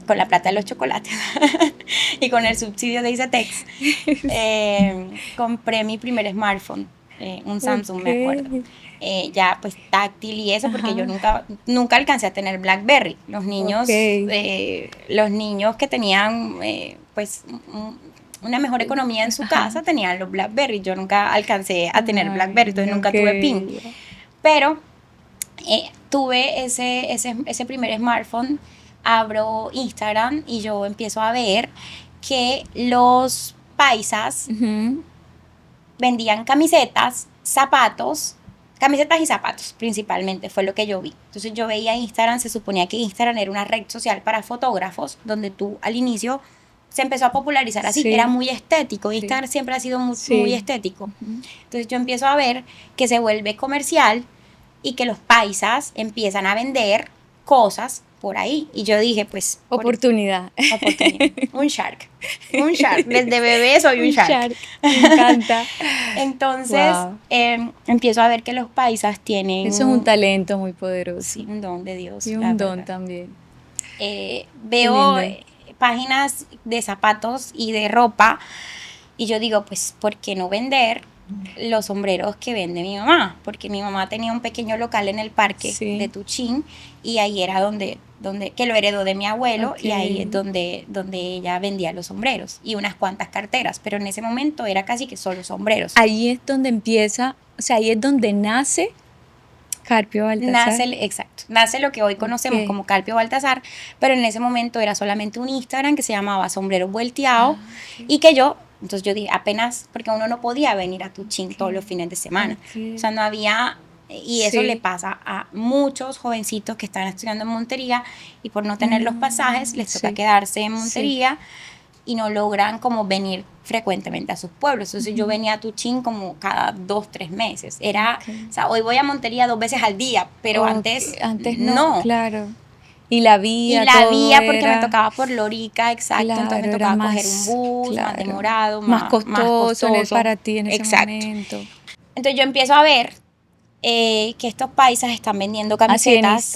con la plata de los chocolates y con el subsidio de Icetex, compré mi primer smartphone, un Samsung, me acuerdo. Ya pues táctil y eso, porque yo nunca alcancé a tener BlackBerry. Los niños que tenían pues una mejor economía en su casa tenían los BlackBerry. Yo nunca alcancé a tener BlackBerry, entonces nunca tuve PIN. Pero tuve ese primer smartphone, abro Instagram y yo empiezo a ver que los paisas vendían camisetas y zapatos principalmente, fue lo que yo vi. Entonces yo veía Instagram, se suponía que Instagram era una red social para fotógrafos, donde tú al inicio se empezó a popularizar así, era muy estético, Instagram siempre ha sido muy estético. Entonces yo empiezo a ver que se vuelve comercial y que los paisas empiezan a vender cosas por ahí, y yo dije, pues... Oportunidad. Un shark, desde bebé soy un shark. Me encanta. Entonces, empiezo a ver que los paisas tienen... Eso es un talento muy poderoso. Sí, un don de Dios. Y un don también. Veo páginas de zapatos y de ropa, y yo digo, pues, ¿por qué no vender los sombreros que vende mi mamá? Porque mi mamá tenía un pequeño local en el parque de Tuchín, y ahí era donde que lo heredó de mi abuelo, y ahí es donde ella vendía los sombreros y unas cuantas carteras, pero en ese momento era casi que solo sombreros. Ahí es donde empieza, o sea, ahí es donde nace Carpio Baltasar. Nace lo que hoy conocemos como Carpio Baltasar, pero en ese momento era solamente un Instagram que se llamaba Sombreros Volteados, y que entonces yo dije, apenas, porque uno no podía venir a Tuchín todos los fines de semana, o sea, no había... Y eso le pasa a muchos jovencitos que están estudiando en Montería, y por no tener los pasajes les toca quedarse en Montería y no logran como venir frecuentemente a sus pueblos. Entonces yo venía a Tuchín como cada 2, 3 meses. O sea, hoy voy a Montería 2 veces al día, pero antes no. Claro. Y la vía porque me tocaba por Lorica, entonces me tocaba coger un bus, más demorado, más costoso para ti en ese momento. Entonces yo empiezo a ver que estos paisas están vendiendo camisetas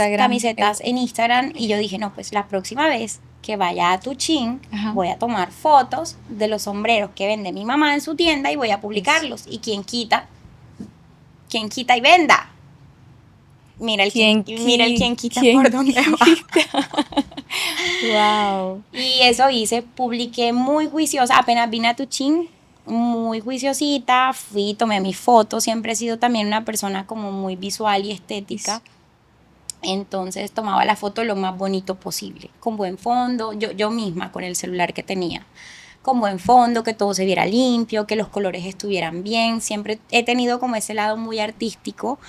en Instagram, y yo dije, no, pues la próxima vez que vaya a Tuchín, voy a tomar fotos de los sombreros que vende mi mamá en su tienda y voy a publicarlos. Y quien quita y venda. Mira el quien quita por dónde va. Wow. Y eso hice, publiqué muy juiciosa, apenas vine a Tuchín, muy juiciosita, tomé mis fotos, siempre he sido también una persona como muy visual y estética, entonces tomaba la foto lo más bonito posible, con buen fondo, yo misma con el celular que tenía, con buen fondo, que todo se viera limpio, que los colores estuvieran bien. Siempre he tenido como ese lado muy artístico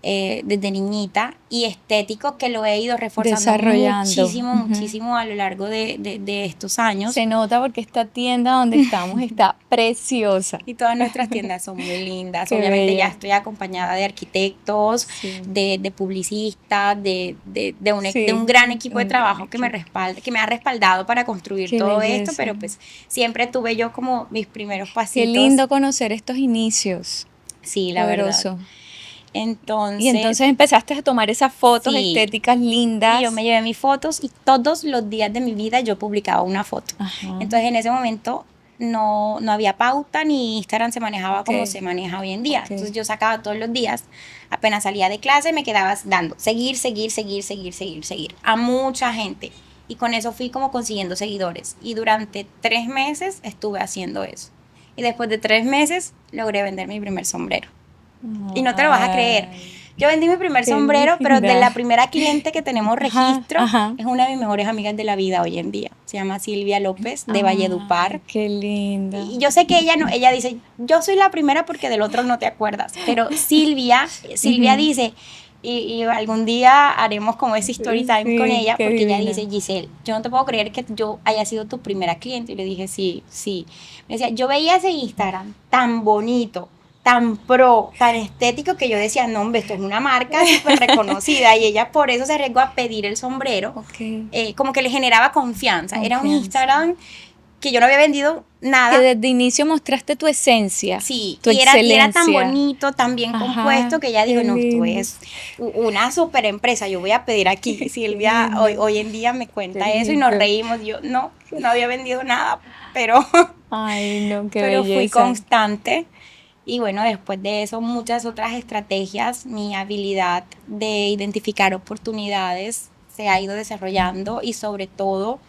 desde niñita, y estético, que lo he ido reforzando muchísimo a lo largo de estos años. Se nota porque esta tienda donde estamos está preciosa. Y todas nuestras tiendas son muy lindas. Qué obviamente bella. Ya estoy acompañada de arquitectos, de publicistas, de un gran equipo de trabajo que me ha respaldado para construir todo esto, pero pues siempre tuve yo como mis primeros pasitos. Qué lindo conocer estos inicios. Sí, la verdad. Y entonces empezaste a tomar esas fotos estéticas lindas. Y yo me llevé mis fotos, y todos los días de mi vida yo publicaba una foto. Entonces en ese momento no había pauta, ni Instagram se manejaba como se maneja hoy en día. Entonces yo sacaba todos los días, apenas salía de clase me quedaba dando seguir a mucha gente, y con eso fui como consiguiendo seguidores, y durante 3 meses estuve haciendo eso, y después de 3 meses logré vender mi primer sombrero. Y no te lo vas a creer. Yo vendí mi primer sombrero, pero de la primera cliente que tenemos registro, es una de mis mejores amigas de la vida hoy en día. Se llama Silvia López, de Valledupar. Qué linda. Y yo sé que ella dice, yo soy la primera porque del otro no te acuerdas. Pero Silvia dice, y algún día haremos como ese story time con ella, porque divina. Ella dice, Giselle, yo no te puedo creer que yo haya sido tu primera cliente. Y le dije, sí. Me decía, yo veía ese Instagram tan bonito, tan tan estético, que yo decía, no, hombre, esto es una marca súper reconocida, y ella por eso se arriesgó a pedir el sombrero, como que le generaba confianza. Era un Instagram que yo no había vendido nada. Que desde inicio mostraste tu esencia, Sí, tu y era tan excelencia. bonito, tan bien Ajá, compuesto, que ya digo, qué no, esto lindo. es una super empresa, yo voy a pedir aquí. Silvia lindo. hoy en día me Qué cuenta eso y nos lindo. reímos. Yo no había vendido nada, pero, Ay, no, qué pero fui belleza. constante. Y bueno, después de eso, muchas otras estrategias, mi habilidad de identificar oportunidades se ha ido desarrollando y sobre todo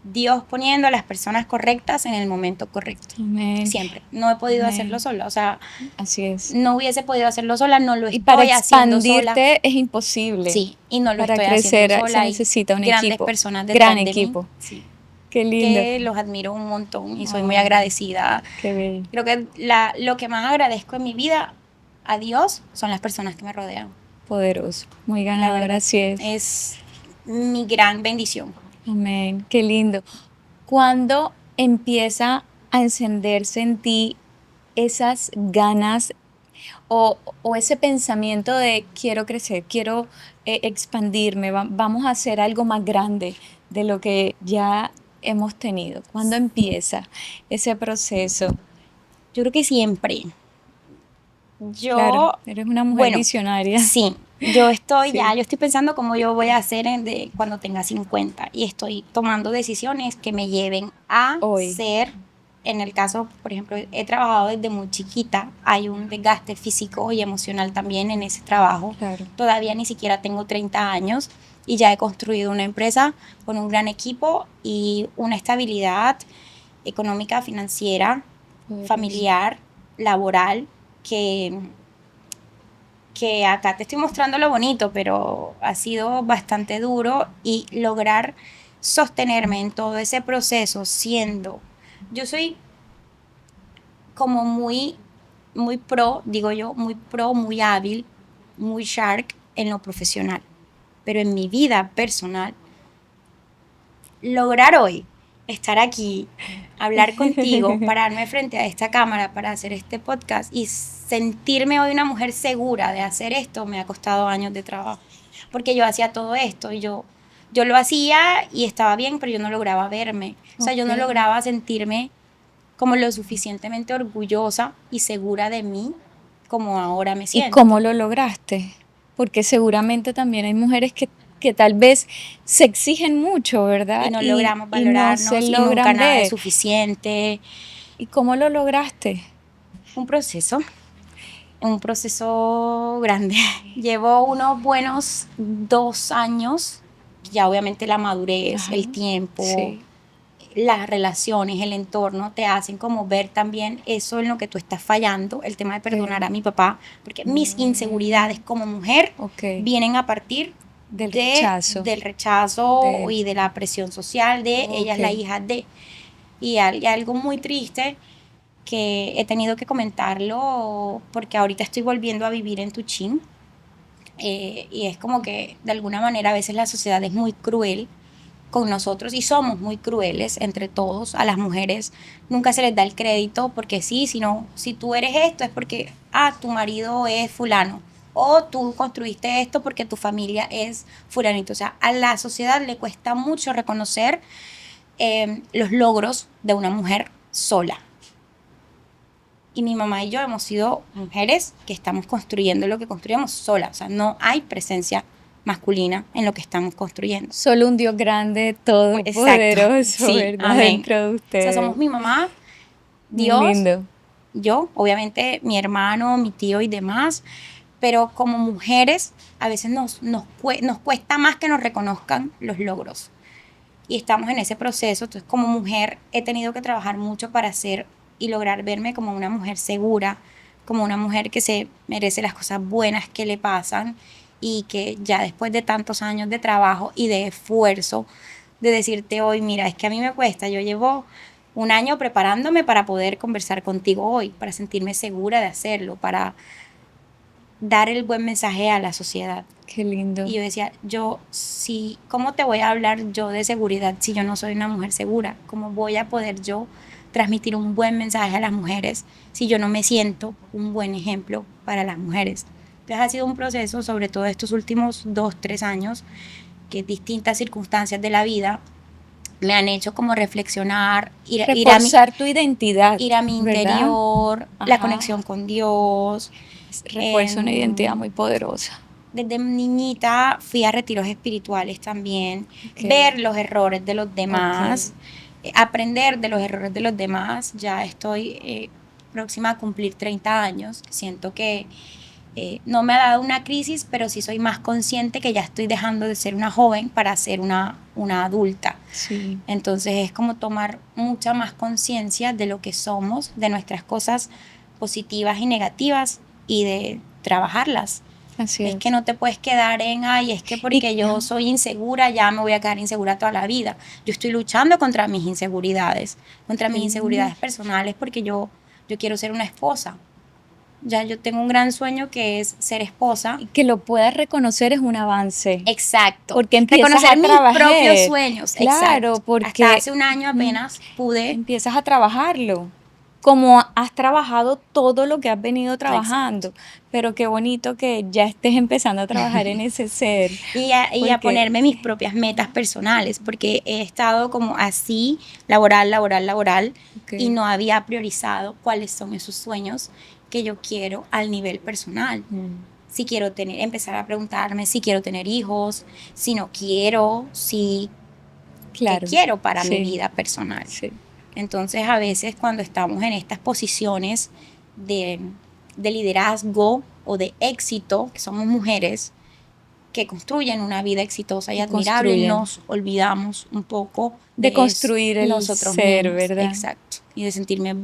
Dios poniendo a las personas correctas en el momento correcto. Amén. Siempre. No he podido Amén. hacerlo sola, o sea, Así es. no hubiese podido hacerlo sola, no lo Y para estoy haciendo sola. expandirte es imposible. Sí, y no lo Para estoy crecer haciendo se sola. Hay necesita un grandes equipo. personas Gran detrás de mí. equipo. Sí, Qué lindo. que los admiro un montón y soy muy Ay, agradecida. qué bello. Creo que lo que más agradezco en mi vida a Dios son las personas que me rodean. Poderoso. Muy La ganadora, verdad, así es. es mi gran bendición. Amén. Qué lindo. ¿Cuándo empieza a encenderse en ti esas ganas o ese pensamiento de quiero crecer, quiero expandirme, vamos a hacer algo más grande de lo que ya hemos tenido? ¿Cuándo empieza ese proceso? Yo creo que siempre. Claro, Yo, eres una mujer bueno, visionaria. sí, yo Sí. estoy pensando cómo yo voy a hacer cuando tenga 50 y estoy tomando decisiones que me lleven a Hoy, ser, en el caso, por ejemplo, he trabajado desde muy chiquita, hay un desgaste físico y emocional también en ese trabajo. claro. Todavía ni siquiera tengo 30 años y ya he construido una empresa con un gran equipo y una estabilidad económica, financiera, Poderoso. familiar, laboral, que, que acá te estoy mostrando lo bonito, pero ha sido bastante duro y lograr sostenerme en todo ese proceso yo soy como muy pro, digo yo, muy pro, muy hábil, muy shark en lo profesional, pero en mi vida personal lograr hoy estar aquí, hablar contigo, pararme frente a esta cámara para hacer este podcast y sentirme hoy una mujer segura de hacer esto me ha costado años de trabajo. Porque yo hacía todo esto y yo lo hacía y estaba bien, pero yo no lograba verme. O sea, yo no Ok. lograba sentirme como lo suficientemente orgullosa y segura de mí como ahora me ¿Y siento. cómo lo lograste? Porque seguramente también hay mujeres que tal vez se exigen mucho, ¿verdad? Y no logramos Y no se valorarnos y nunca logran nada es ver. suficiente. ¿Y cómo lo lograste? Un proceso. Un proceso grande. Llevo unos buenos 2 años, ya obviamente la madurez, Ajá, el tiempo, sí. las relaciones, el entorno te hacen como ver también eso en lo que tú estás fallando, el tema de perdonar a mi papá, porque mis inseguridades como mujer Ok. vienen a partir Del rechazo. del rechazo De, y de la presión social de ella es la ok. hija de. Y algo muy triste que he tenido que comentarlo porque ahorita estoy volviendo a vivir en Tuchín y es como que de alguna manera a veces la sociedad es muy cruel con nosotros y somos muy crueles entre todos, a las mujeres nunca se les da el crédito porque sí, sino si tú eres esto es porque, tu marido es fulano o tú construiste esto porque tu familia es fulanito, o sea, a la sociedad le cuesta mucho reconocer los logros de una mujer sola. Y mi mamá y yo hemos sido mujeres que estamos construyendo lo que construimos solas. O sea, no hay presencia masculina en lo que estamos construyendo. Solo un Dios grande, Exacto. todopoderoso, Sí, ¿verdad? amén. Dentro de O sea, ustedes. somos mi mamá, Muy Dios, lindo. yo, obviamente mi hermano, mi tío y demás. Pero como mujeres, a veces nos cuesta más que nos reconozcan los logros. Y estamos en ese proceso. Entonces, como mujer, he tenido que trabajar mucho para ser y lograr verme como una mujer segura, como una mujer que se merece las cosas buenas que le pasan y que ya después de tantos años de trabajo y de esfuerzo, de decirte hoy, mira, es que a mí me cuesta, yo llevo un año preparándome para poder conversar contigo hoy, para sentirme segura de hacerlo, para dar el buen mensaje a la sociedad. Qué lindo. Y yo decía, ¿cómo te voy a hablar yo de seguridad si yo no soy una mujer segura? ¿Cómo voy a poder yo transmitir un buen mensaje a las mujeres si yo no me siento un buen ejemplo para las mujeres? Entonces ha sido un proceso, sobre todo estos últimos 2, 3 años, que distintas circunstancias de la vida me han hecho como reflexionar, Reforzar tu identidad. ir a mi ¿verdad? interior, la Ajá. conexión con Dios. Refuerza una identidad muy poderosa. Desde niñita fui a retiros espirituales también, Ok. ver los errores de los demás, aprender de los errores de los demás. Ya estoy próxima a cumplir 30 años. Siento que no me ha dado una crisis, pero sí soy más consciente que ya estoy dejando de ser una joven para ser una adulta. Sí. Entonces es como tomar mucha más conciencia de lo que somos, de nuestras cosas positivas y negativas y de trabajarlas. Así Es que no te puedes quedar en, ay, es que porque yo soy insegura ya me voy a quedar insegura toda la vida. Yo estoy luchando contra mis inseguridades, contra mis inseguridades personales, porque yo quiero ser una esposa. Ya yo tengo un gran sueño que es ser esposa. Y que lo puedas reconocer es un avance. Exacto. Porque empiezas reconocer a mis trabajar. propios sueños. Claro, Exacto. porque hasta hace un año apenas pude. empiezas a trabajarlo. Como has trabajado todo lo que has venido trabajando. Exacto. Pero qué bonito que ya estés empezando a trabajar en ese ser. Y a ponerme mis propias metas personales, porque he estado como así, laboral, Okay. y no había priorizado cuáles son esos sueños que yo quiero al nivel personal. Si quiero empezar a preguntarme si quiero tener hijos, si no quiero, si Claro. qué quiero para Sí. mi vida personal. Sí. Entonces a veces cuando estamos en estas posiciones de liderazgo o de éxito, que somos mujeres que construyen una vida exitosa y admirable, construyen. nos olvidamos un poco De construir el nosotros ser, mismos. ¿verdad? Exacto. Y de sentirme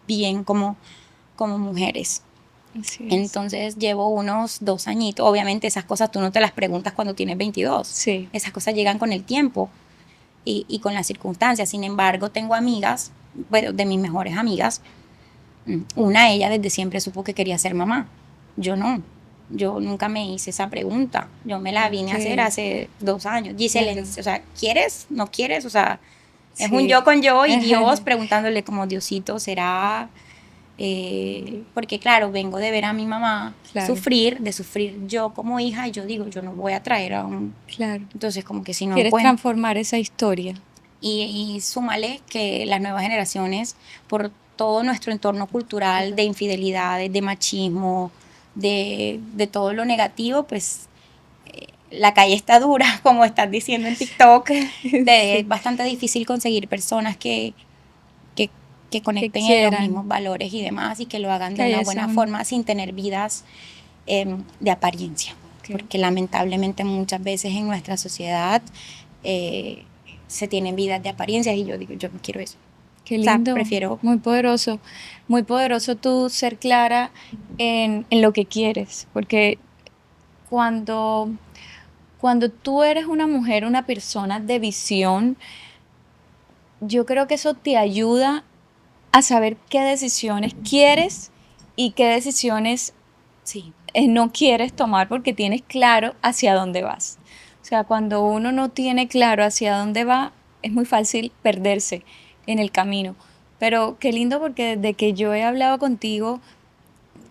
bien como mujeres. Así es. Entonces llevo unos 2 añitos. Obviamente esas cosas tú no te las preguntas cuando tienes 22. Sí. Esas cosas llegan con el tiempo y con las circunstancias. Sin embargo, tengo amigas, bueno, de mis mejores amigas, una, ella desde siempre supo que quería ser mamá. Yo no. Yo nunca me hice esa pregunta. Yo me la vine a hacer hace 2 años. Giselle, Claro. o sea, ¿quieres? ¿No quieres? O sea, es Sí. un yo con yo y Ajá. Dios preguntándole como, Diosito, ¿será? Porque claro, vengo de ver a mi mamá Claro. sufrir, de sufrir yo como hija, y yo digo, yo no voy a traer a un... Claro. Entonces como que si no Quieres encuentro... transformar esa historia. Y súmale que las nuevas generaciones, por todo nuestro entorno cultural de infidelidades, de machismo, de todo lo negativo, pues la calle está dura, como estás diciendo en TikTok. Es bastante difícil conseguir personas que conecten en los mismos valores y demás, y que lo hagan de una buena forma sin tener vidas de apariencia. Porque lamentablemente muchas veces en nuestra sociedad se tienen vidas de apariencias y yo digo, yo no quiero eso. Qué lindo, o sea, prefiero... muy poderoso tú ser clara en lo que quieres, porque cuando tú eres una mujer, una persona de visión, yo creo que eso te ayuda a saber qué decisiones quieres y qué decisiones no quieres tomar, porque tienes claro hacia dónde vas. O sea, cuando uno no tiene claro hacia dónde va, es muy fácil perderse en el camino. Pero qué lindo, porque desde que yo he hablado contigo,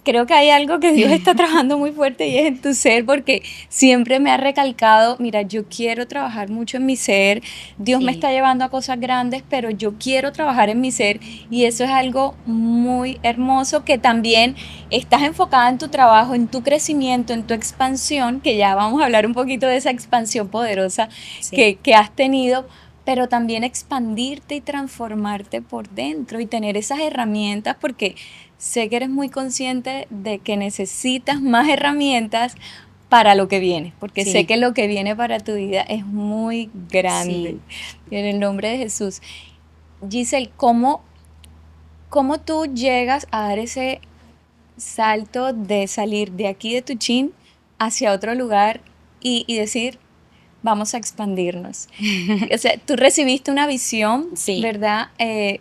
creo que hay algo que Dios está trabajando muy fuerte y es en tu ser, porque siempre me ha recalcado, mira, yo quiero trabajar mucho en mi ser, Dios me está llevando a cosas grandes, pero yo quiero trabajar en mi ser, y eso es algo muy hermoso, que también estás enfocada en tu trabajo, en tu crecimiento, en tu expansión, que ya vamos a hablar un poquito de esa expansión poderosa que has tenido, pero también expandirte y transformarte por dentro y tener esas herramientas, porque sé que eres muy consciente de que necesitas más herramientas para lo que viene, porque sé que lo que viene para tu vida es muy grande. En el nombre de Jesús. Giselle, ¿cómo tú llegas a dar ese salto de salir de aquí de Tuchín hacia otro lugar y decir, vamos a expandirnos? O sea, tú recibiste una visión, ¿verdad?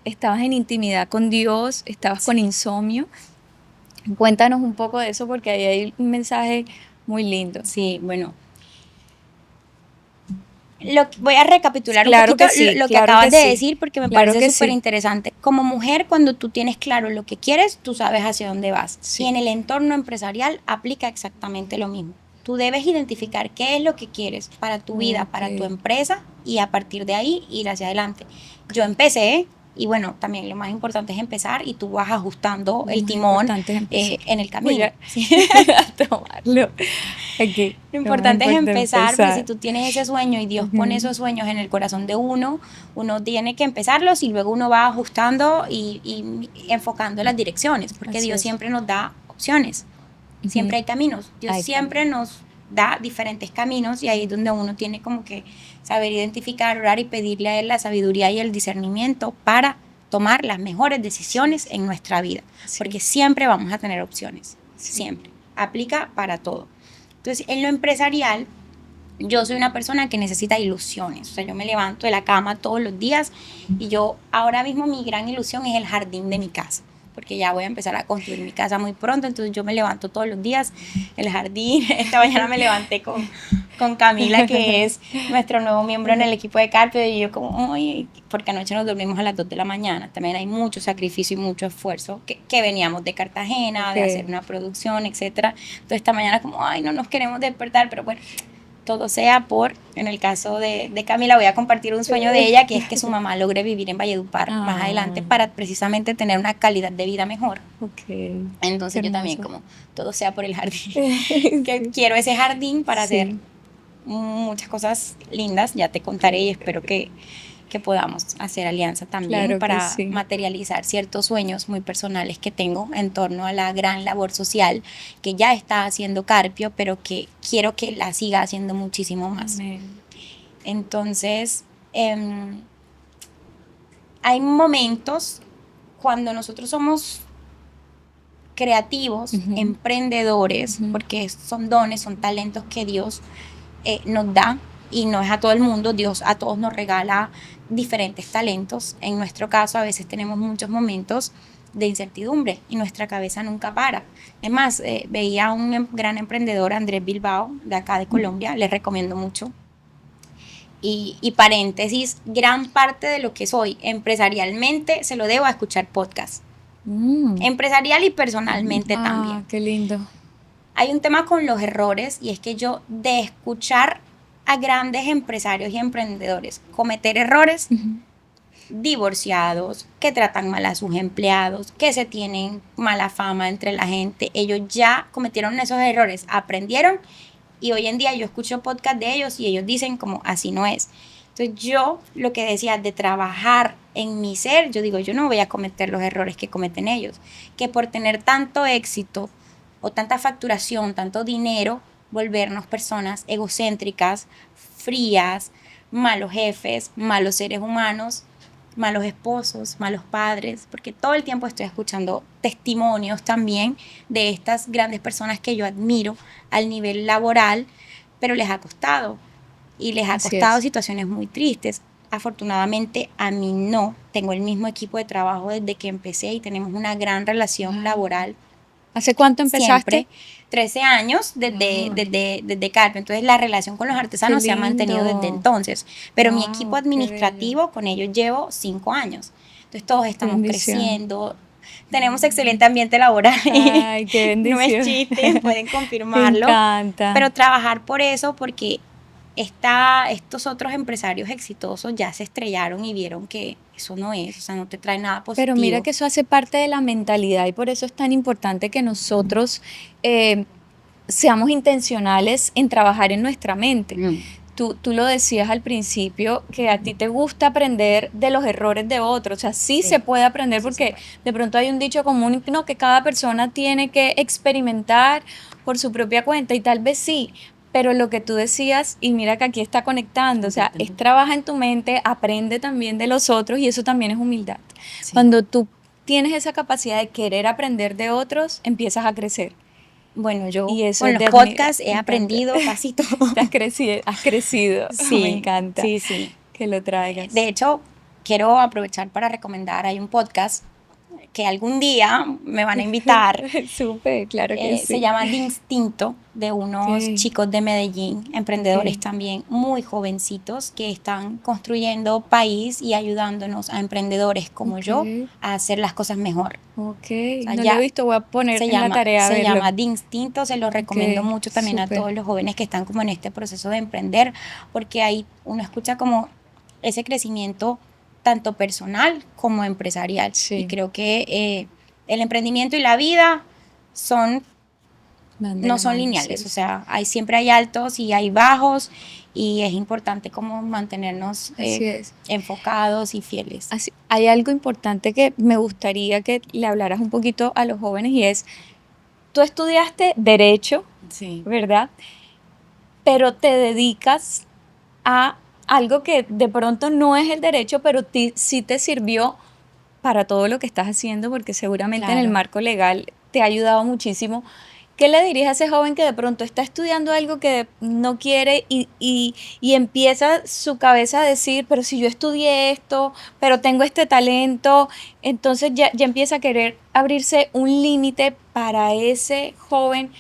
Estabas en intimidad con Dios, estabas con insomnio. Cuéntanos un poco de eso, porque ahí hay un mensaje muy lindo. Sí, bueno. Voy a recapitular un poquito lo que acabas de decir, porque me parece súper interesante. Como mujer, cuando tú tienes claro lo que quieres, tú sabes hacia dónde vas. Y en el entorno empresarial aplica exactamente lo mismo. Tú debes identificar qué es lo que quieres para tu vida, para tu empresa, y a partir de ahí ir hacia adelante. Yo empecé, y bueno, también lo más importante es empezar, y tú vas ajustando el timón en el camino. Sí. A tomarlo. Okay. Lo importante es empezar, porque si tú tienes ese sueño y Dios pone esos sueños en el corazón de uno tiene que empezarlos y luego uno va ajustando y enfocando las direcciones, porque Dios siempre nos da opciones, siempre hay caminos, Dios siempre nos da diferentes caminos, y ahí es donde uno tiene como que saber identificar, orar y pedirle a Él la sabiduría y el discernimiento para tomar las mejores decisiones en nuestra vida, porque siempre vamos a tener opciones, siempre, aplica para todo. Entonces, en lo empresarial, yo soy una persona que necesita ilusiones. O sea, yo me levanto de la cama todos los días y yo ahora mismo mi gran ilusión es el jardín de mi casa, porque ya voy a empezar a construir mi casa muy pronto. Entonces yo me levanto todos los días, el jardín. Esta mañana me levanté con Camila, que es nuestro nuevo miembro en el equipo de Carpio, y yo como, oye, porque anoche nos dormimos a las 2 de la mañana. También hay mucho sacrificio y mucho esfuerzo, que veníamos de Cartagena, de hacer una producción, etcétera. Entonces esta mañana como, ay, no nos queremos despertar, pero bueno, todo sea en el caso de Camila, voy a compartir un sueño de ella, que es que su mamá logre vivir en Valledupar más adelante, para precisamente tener una calidad de vida mejor. Entonces yo también como, todo sea por el jardín, que quiero ese jardín para hacer muchas cosas lindas, ya te contaré, y espero que podamos hacer alianza también para materializar ciertos sueños muy personales que tengo en torno a la gran labor social que ya está haciendo Carpio, pero que quiero que la siga haciendo muchísimo más. Amén. Entonces, hay momentos cuando nosotros somos creativos, emprendedores, porque son dones, son talentos que Dios nos da, y no es a todo el mundo, Dios a todos nos regala diferentes talentos. En nuestro caso a veces tenemos muchos momentos de incertidumbre y nuestra cabeza nunca para. Es más, veía a un gran emprendedor, Andrés Bilbao, de acá de Colombia, les recomiendo mucho. Y paréntesis, gran parte de lo que soy empresarialmente se lo debo a escuchar podcast. Empresarial y personalmente también. Qué lindo. Hay un tema con los errores, y es que yo, de escuchar a grandes empresarios y emprendedores cometer errores, divorciados, que tratan mal a sus empleados, que se tienen mala fama entre la gente, ellos ya cometieron esos errores, aprendieron, y hoy en día yo escucho podcast de ellos y ellos dicen como, así no es. Entonces yo, lo que decía de trabajar en mi ser, yo digo, yo no voy a cometer los errores que cometen ellos, que por tener tanto éxito o tanta facturación, tanto dinero, volvernos personas egocéntricas, frías, malos jefes, malos seres humanos, malos esposos, malos padres, porque todo el tiempo estoy escuchando testimonios también de estas grandes personas que yo admiro al nivel laboral, pero les ha costado, y les ha costado situaciones muy tristes. Afortunadamente a mí no, tengo el mismo equipo de trabajo desde que empecé y tenemos una gran relación laboral. ¿Hace cuánto empezaste? Siempre, 13 años desde Carpio. Entonces la relación con los artesanos se ha mantenido desde entonces, pero mi equipo administrativo, con ellos llevo 5 años. Entonces todos estamos creciendo, tenemos excelente ambiente laboral. Ay, qué bendición. No es chiste, pueden confirmarlo. Me encanta. Pero trabajar por eso, porque estos otros empresarios exitosos ya se estrellaron y vieron que eso no es, o sea, no te trae nada positivo. Pero mira que eso hace parte de la mentalidad, y por eso es tan importante que nosotros seamos intencionales en trabajar en nuestra mente. Tú lo decías al principio, que a ti te gusta aprender de los errores de otros. O sea, sí se puede aprender, porque de pronto hay un dicho común, no, que cada persona tiene que experimentar por su propia cuenta, y tal vez sí, pero lo que tú decías, y mira que aquí está conectando, o sea, es trabaja en tu mente, aprende también de los otros, y eso también es humildad. Cuando tú tienes esa capacidad de querer aprender de otros, empiezas a crecer. Bueno, yo con los podcasts he aprendido casi todo. Has crecido. Sí, me encanta. Sí. Que lo traigas. De hecho, quiero aprovechar para recomendar, hay un podcast que algún día me van a invitar. Súper, claro que sí. Se llama De Instinto, de unos Ok. chicos de Medellín, emprendedores Ok. también muy jovencitos que están construyendo país y ayudándonos a emprendedores como yo Ok. a hacer las cosas mejor. Ok, O sea, no lo he ya visto, voy a poner se en la llama, tarea a se verlo. llama De Instinto, se los recomiendo Ok, mucho también a súper. todos los jóvenes que están como en este proceso de emprender, porque ahí uno escucha como ese crecimiento tanto personal como empresarial. Y Sí, creo que el emprendimiento y la vida son van de no la son mano, lineales, sí. o sea, siempre hay altos y hay bajos y es importante como mantenernos Así es. enfocados y fieles. Hay algo importante que me gustaría que le hablaras un poquito a los jóvenes y es, tú estudiaste derecho, Sí. ¿verdad? Pero te dedicas a algo que de pronto no es el derecho, pero sí te sirvió para todo lo que estás haciendo, porque seguramente en el Claro. marco legal te ha ayudado muchísimo. ¿Qué le dirías a ese joven que de pronto está estudiando algo que no quiere y empieza su cabeza a decir, pero si yo estudié esto, pero tengo este talento, entonces ya empieza a querer abrirse un límite para ese joven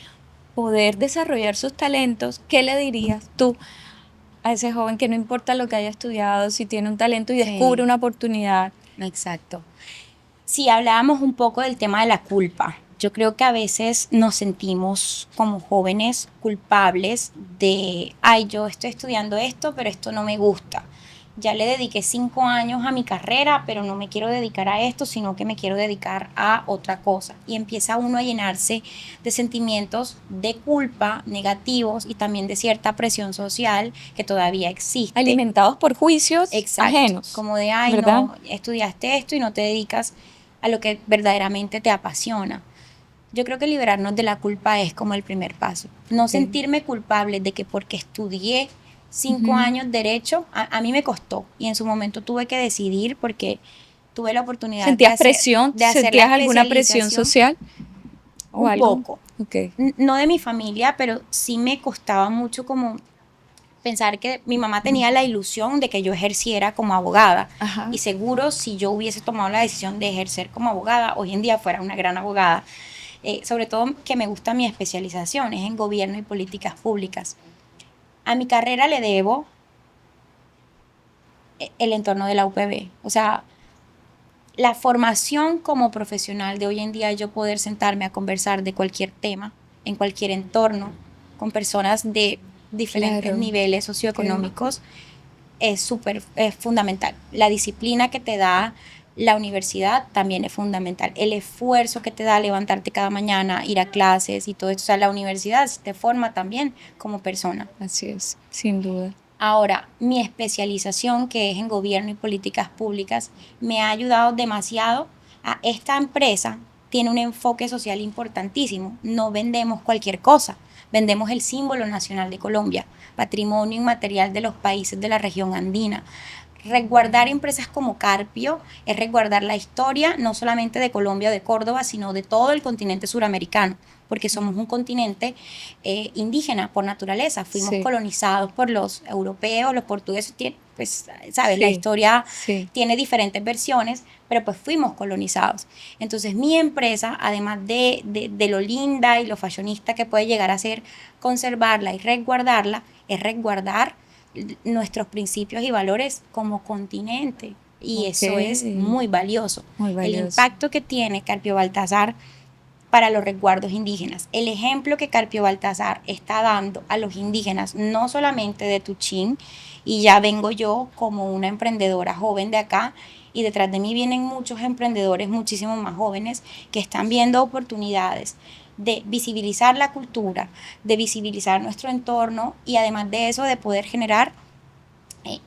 poder desarrollar sus talentos? ¿Qué le dirías tú a ese joven que no importa lo que haya estudiado, si tiene un talento y descubre Sí, una oportunidad? exacto. Si hablábamos un poco del tema de la culpa, yo creo que a veces nos sentimos como jóvenes culpables de, ay, yo estoy estudiando esto, pero esto no me gusta. Ya le dediqué 5 años a mi carrera, pero no me quiero dedicar a esto, sino que me quiero dedicar a otra cosa. Y empieza uno a llenarse de sentimientos de culpa negativos y también de cierta presión social que todavía existe. Alimentados por juicios Exacto, ajenos, como de, ay, ¿verdad? no, estudiaste esto y no te dedicas a lo que verdaderamente te apasiona. Yo creo que liberarnos de la culpa es como el primer paso. No Okay. sentirme culpable de que porque estudié cinco Ujú. años derecho, a mí me costó y en su momento tuve que decidir porque tuve la oportunidad ¿Sentías presión? de hacer la ¿Sentías alguna presión especialización social o un algo? poco, Ok. no de mi familia, pero sí me costaba mucho como pensar que mi mamá tenía la ilusión de que yo ejerciera como abogada. Ajá. Y seguro si yo hubiese tomado la decisión de ejercer como abogada, hoy en día fuera una gran abogada. Sobre todo que me gusta mi especialización, es en gobierno y políticas públicas. A mi carrera le debo el entorno de la UPB. O sea, la formación como profesional de hoy en día, yo poder sentarme a conversar de cualquier tema, en cualquier entorno, con personas de diferentes Claro. niveles Ok. socioeconómicos, es fundamental. La disciplina que te da la universidad también es fundamental. El esfuerzo que te da levantarte cada mañana, ir a clases y todo esto. O sea, la universidad te forma también como persona. Así es, sin duda. Ahora, mi especialización, que es en gobierno y políticas públicas, me ha ayudado demasiado. A esta empresa tiene un enfoque social importantísimo. No vendemos cualquier cosa, vendemos el símbolo nacional de Colombia, patrimonio inmaterial de los países de la región andina. Resguardar empresas como Carpio es resguardar la historia no solamente de Colombia o de Córdoba, sino de todo el continente suramericano, porque somos un continente indígena por naturaleza. Fuimos Sí, colonizados por los europeos, los portugueses, pues, sabes, la sí, historia sí. tiene diferentes versiones, pero pues fuimos colonizados. Entonces mi empresa, además de lo linda y lo fashionista que puede llegar a ser, conservarla y resguardarla, es resguardar nuestros principios y valores como continente. Y Ok, eso es muy valioso. muy El valioso. impacto que tiene Carpio Baltasar para los resguardos indígenas. El ejemplo que Carpio Baltasar está dando a los indígenas, no solamente de Tuchín, y ya vengo yo como una emprendedora joven de acá, y detrás de mí vienen muchos emprendedores, muchísimos más jóvenes, que están viendo oportunidades de visibilizar la cultura, de visibilizar nuestro entorno y además de eso de poder generar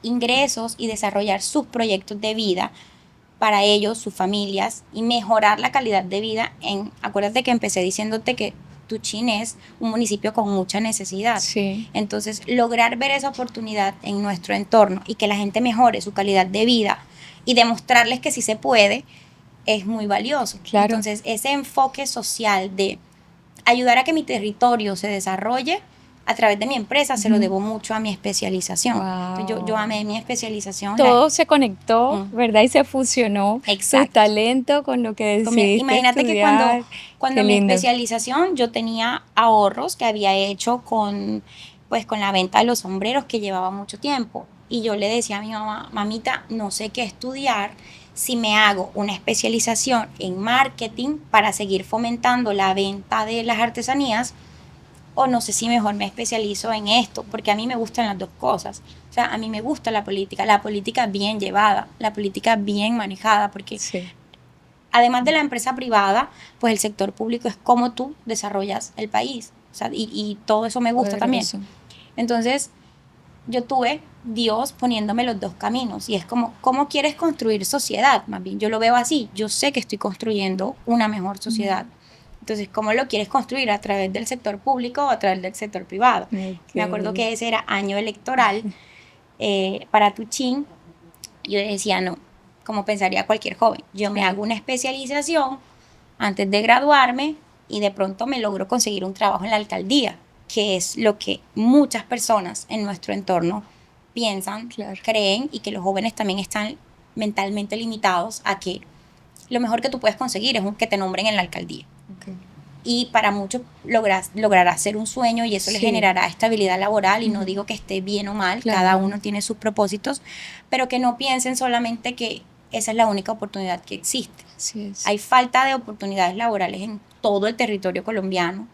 ingresos y desarrollar sus proyectos de vida para ellos, sus familias y mejorar la calidad de vida. Acuérdate que empecé diciéndote que Tuchín es un municipio con mucha necesidad. Sí, Entonces, lograr ver esa oportunidad en nuestro entorno y que la gente mejore su calidad de vida y demostrarles que sí se puede es muy valioso. claro. Entonces, ese enfoque social de ayudar a que mi territorio se desarrolle a través de mi empresa se lo debo mucho a mi especialización. Wow. Entonces, yo amé mi especialización. Todo se conectó, ¿verdad? Y se fusionó. Exacto. Tu talento con lo que decidiste Imagínate estudiar. que cuando mi especialización yo tenía ahorros que había hecho con la venta de los sombreros que llevaba mucho tiempo. Y yo le decía a mi mamá, mamita, no sé qué estudiar si me hago una especialización en marketing para seguir fomentando la venta de las artesanías, o no sé si mejor me especializo en esto, porque a mí me gustan las dos cosas. O sea, a mí me gusta la política bien llevada, la política bien manejada, porque Sí. además de la empresa privada, pues el sector público es cómo tú desarrollas el país. O sea, y todo eso me gusta también. Entonces, yo tuve Dios poniéndome los dos caminos, y es como, ¿cómo quieres construir sociedad? Más bien, yo lo veo así, yo sé que estoy construyendo una mejor sociedad. Entonces, ¿cómo lo quieres construir? ¿A través del sector público o a través del sector privado? Okay. Me acuerdo que ese era año electoral para Tuchín. Yo decía, no, como pensaría cualquier joven, yo me hago una especialización antes de graduarme y de pronto me logro conseguir un trabajo en la alcaldía, que es lo que muchas personas en nuestro entorno piensan, creen, y que los jóvenes también están mentalmente limitados a que lo mejor que tú puedes conseguir es que te nombren en la alcaldía. Okay. Y para muchos logrará ser un sueño, y eso les generará estabilidad laboral, y no digo que esté bien o mal, cada uno tiene sus propósitos, pero que no piensen solamente que esa es la única oportunidad que existe. Así es. Hay falta de oportunidades laborales en todo el territorio colombiano,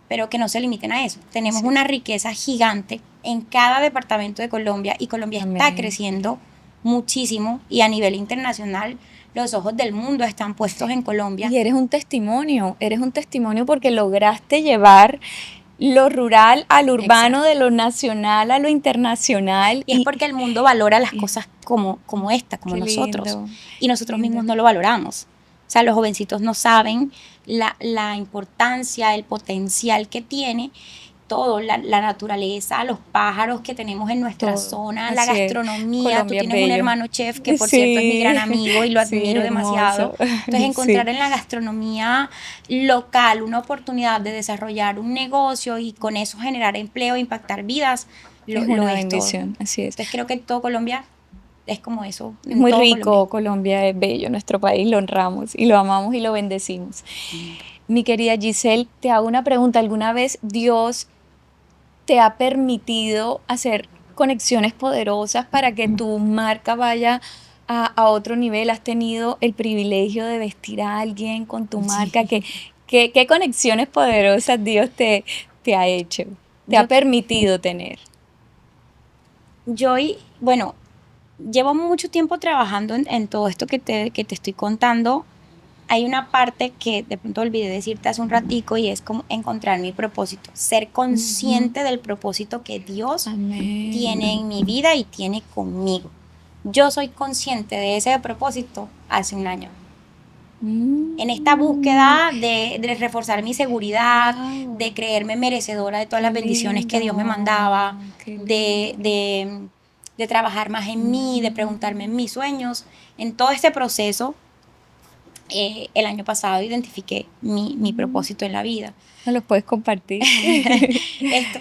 pero que no se limiten a eso. Tenemos una riqueza gigante en cada departamento de Colombia, y Colombia está creciendo muchísimo, y a nivel internacional los ojos del mundo están puestos en Colombia. Y eres un testimonio porque lograste llevar lo rural al urbano, de lo nacional a lo internacional. Y es porque el mundo valora las cosas como esta, como nosotros. Lindo. Y nosotros mismos no lo valoramos. O sea, los jovencitos no saben la importancia, el potencial que tiene todo, la naturaleza, los pájaros que tenemos en nuestra zona, la gastronomía. Tú tienes un hermano chef que, por cierto, es mi gran amigo y lo admiro demasiado. Entonces, encontrar en la gastronomía local una oportunidad de desarrollar un negocio y con eso generar empleo, impactar vidas, es una bendición. Así es. Entonces, creo que todo Colombia es como eso. Es muy rico, Colombia es bello, nuestro país, lo honramos y lo amamos y lo bendecimos. Mi querida Giselle, te hago una pregunta. ¿Alguna vez Dios te ha permitido hacer conexiones poderosas para que tu marca vaya a otro nivel? ¿Has tenido el privilegio de vestir a alguien con tu marca? ¿Qué conexiones poderosas Dios te ha hecho? ¿Te ha permitido tener? Llevo mucho tiempo trabajando en todo esto que te estoy contando. Hay una parte que de pronto olvidé decirte hace un ratico, y es como encontrar mi propósito, ser consciente del propósito que Dios tiene en mi vida y tiene conmigo. Yo soy consciente de ese propósito hace un año. En esta búsqueda de reforzar mi seguridad, de creerme merecedora de todas las bendiciones que Dios me mandaba, de trabajar más en mí, de preguntarme en mis sueños. En todo este proceso, el año pasado identifiqué mi propósito en la vida. ¿No los puedes compartir? Esto.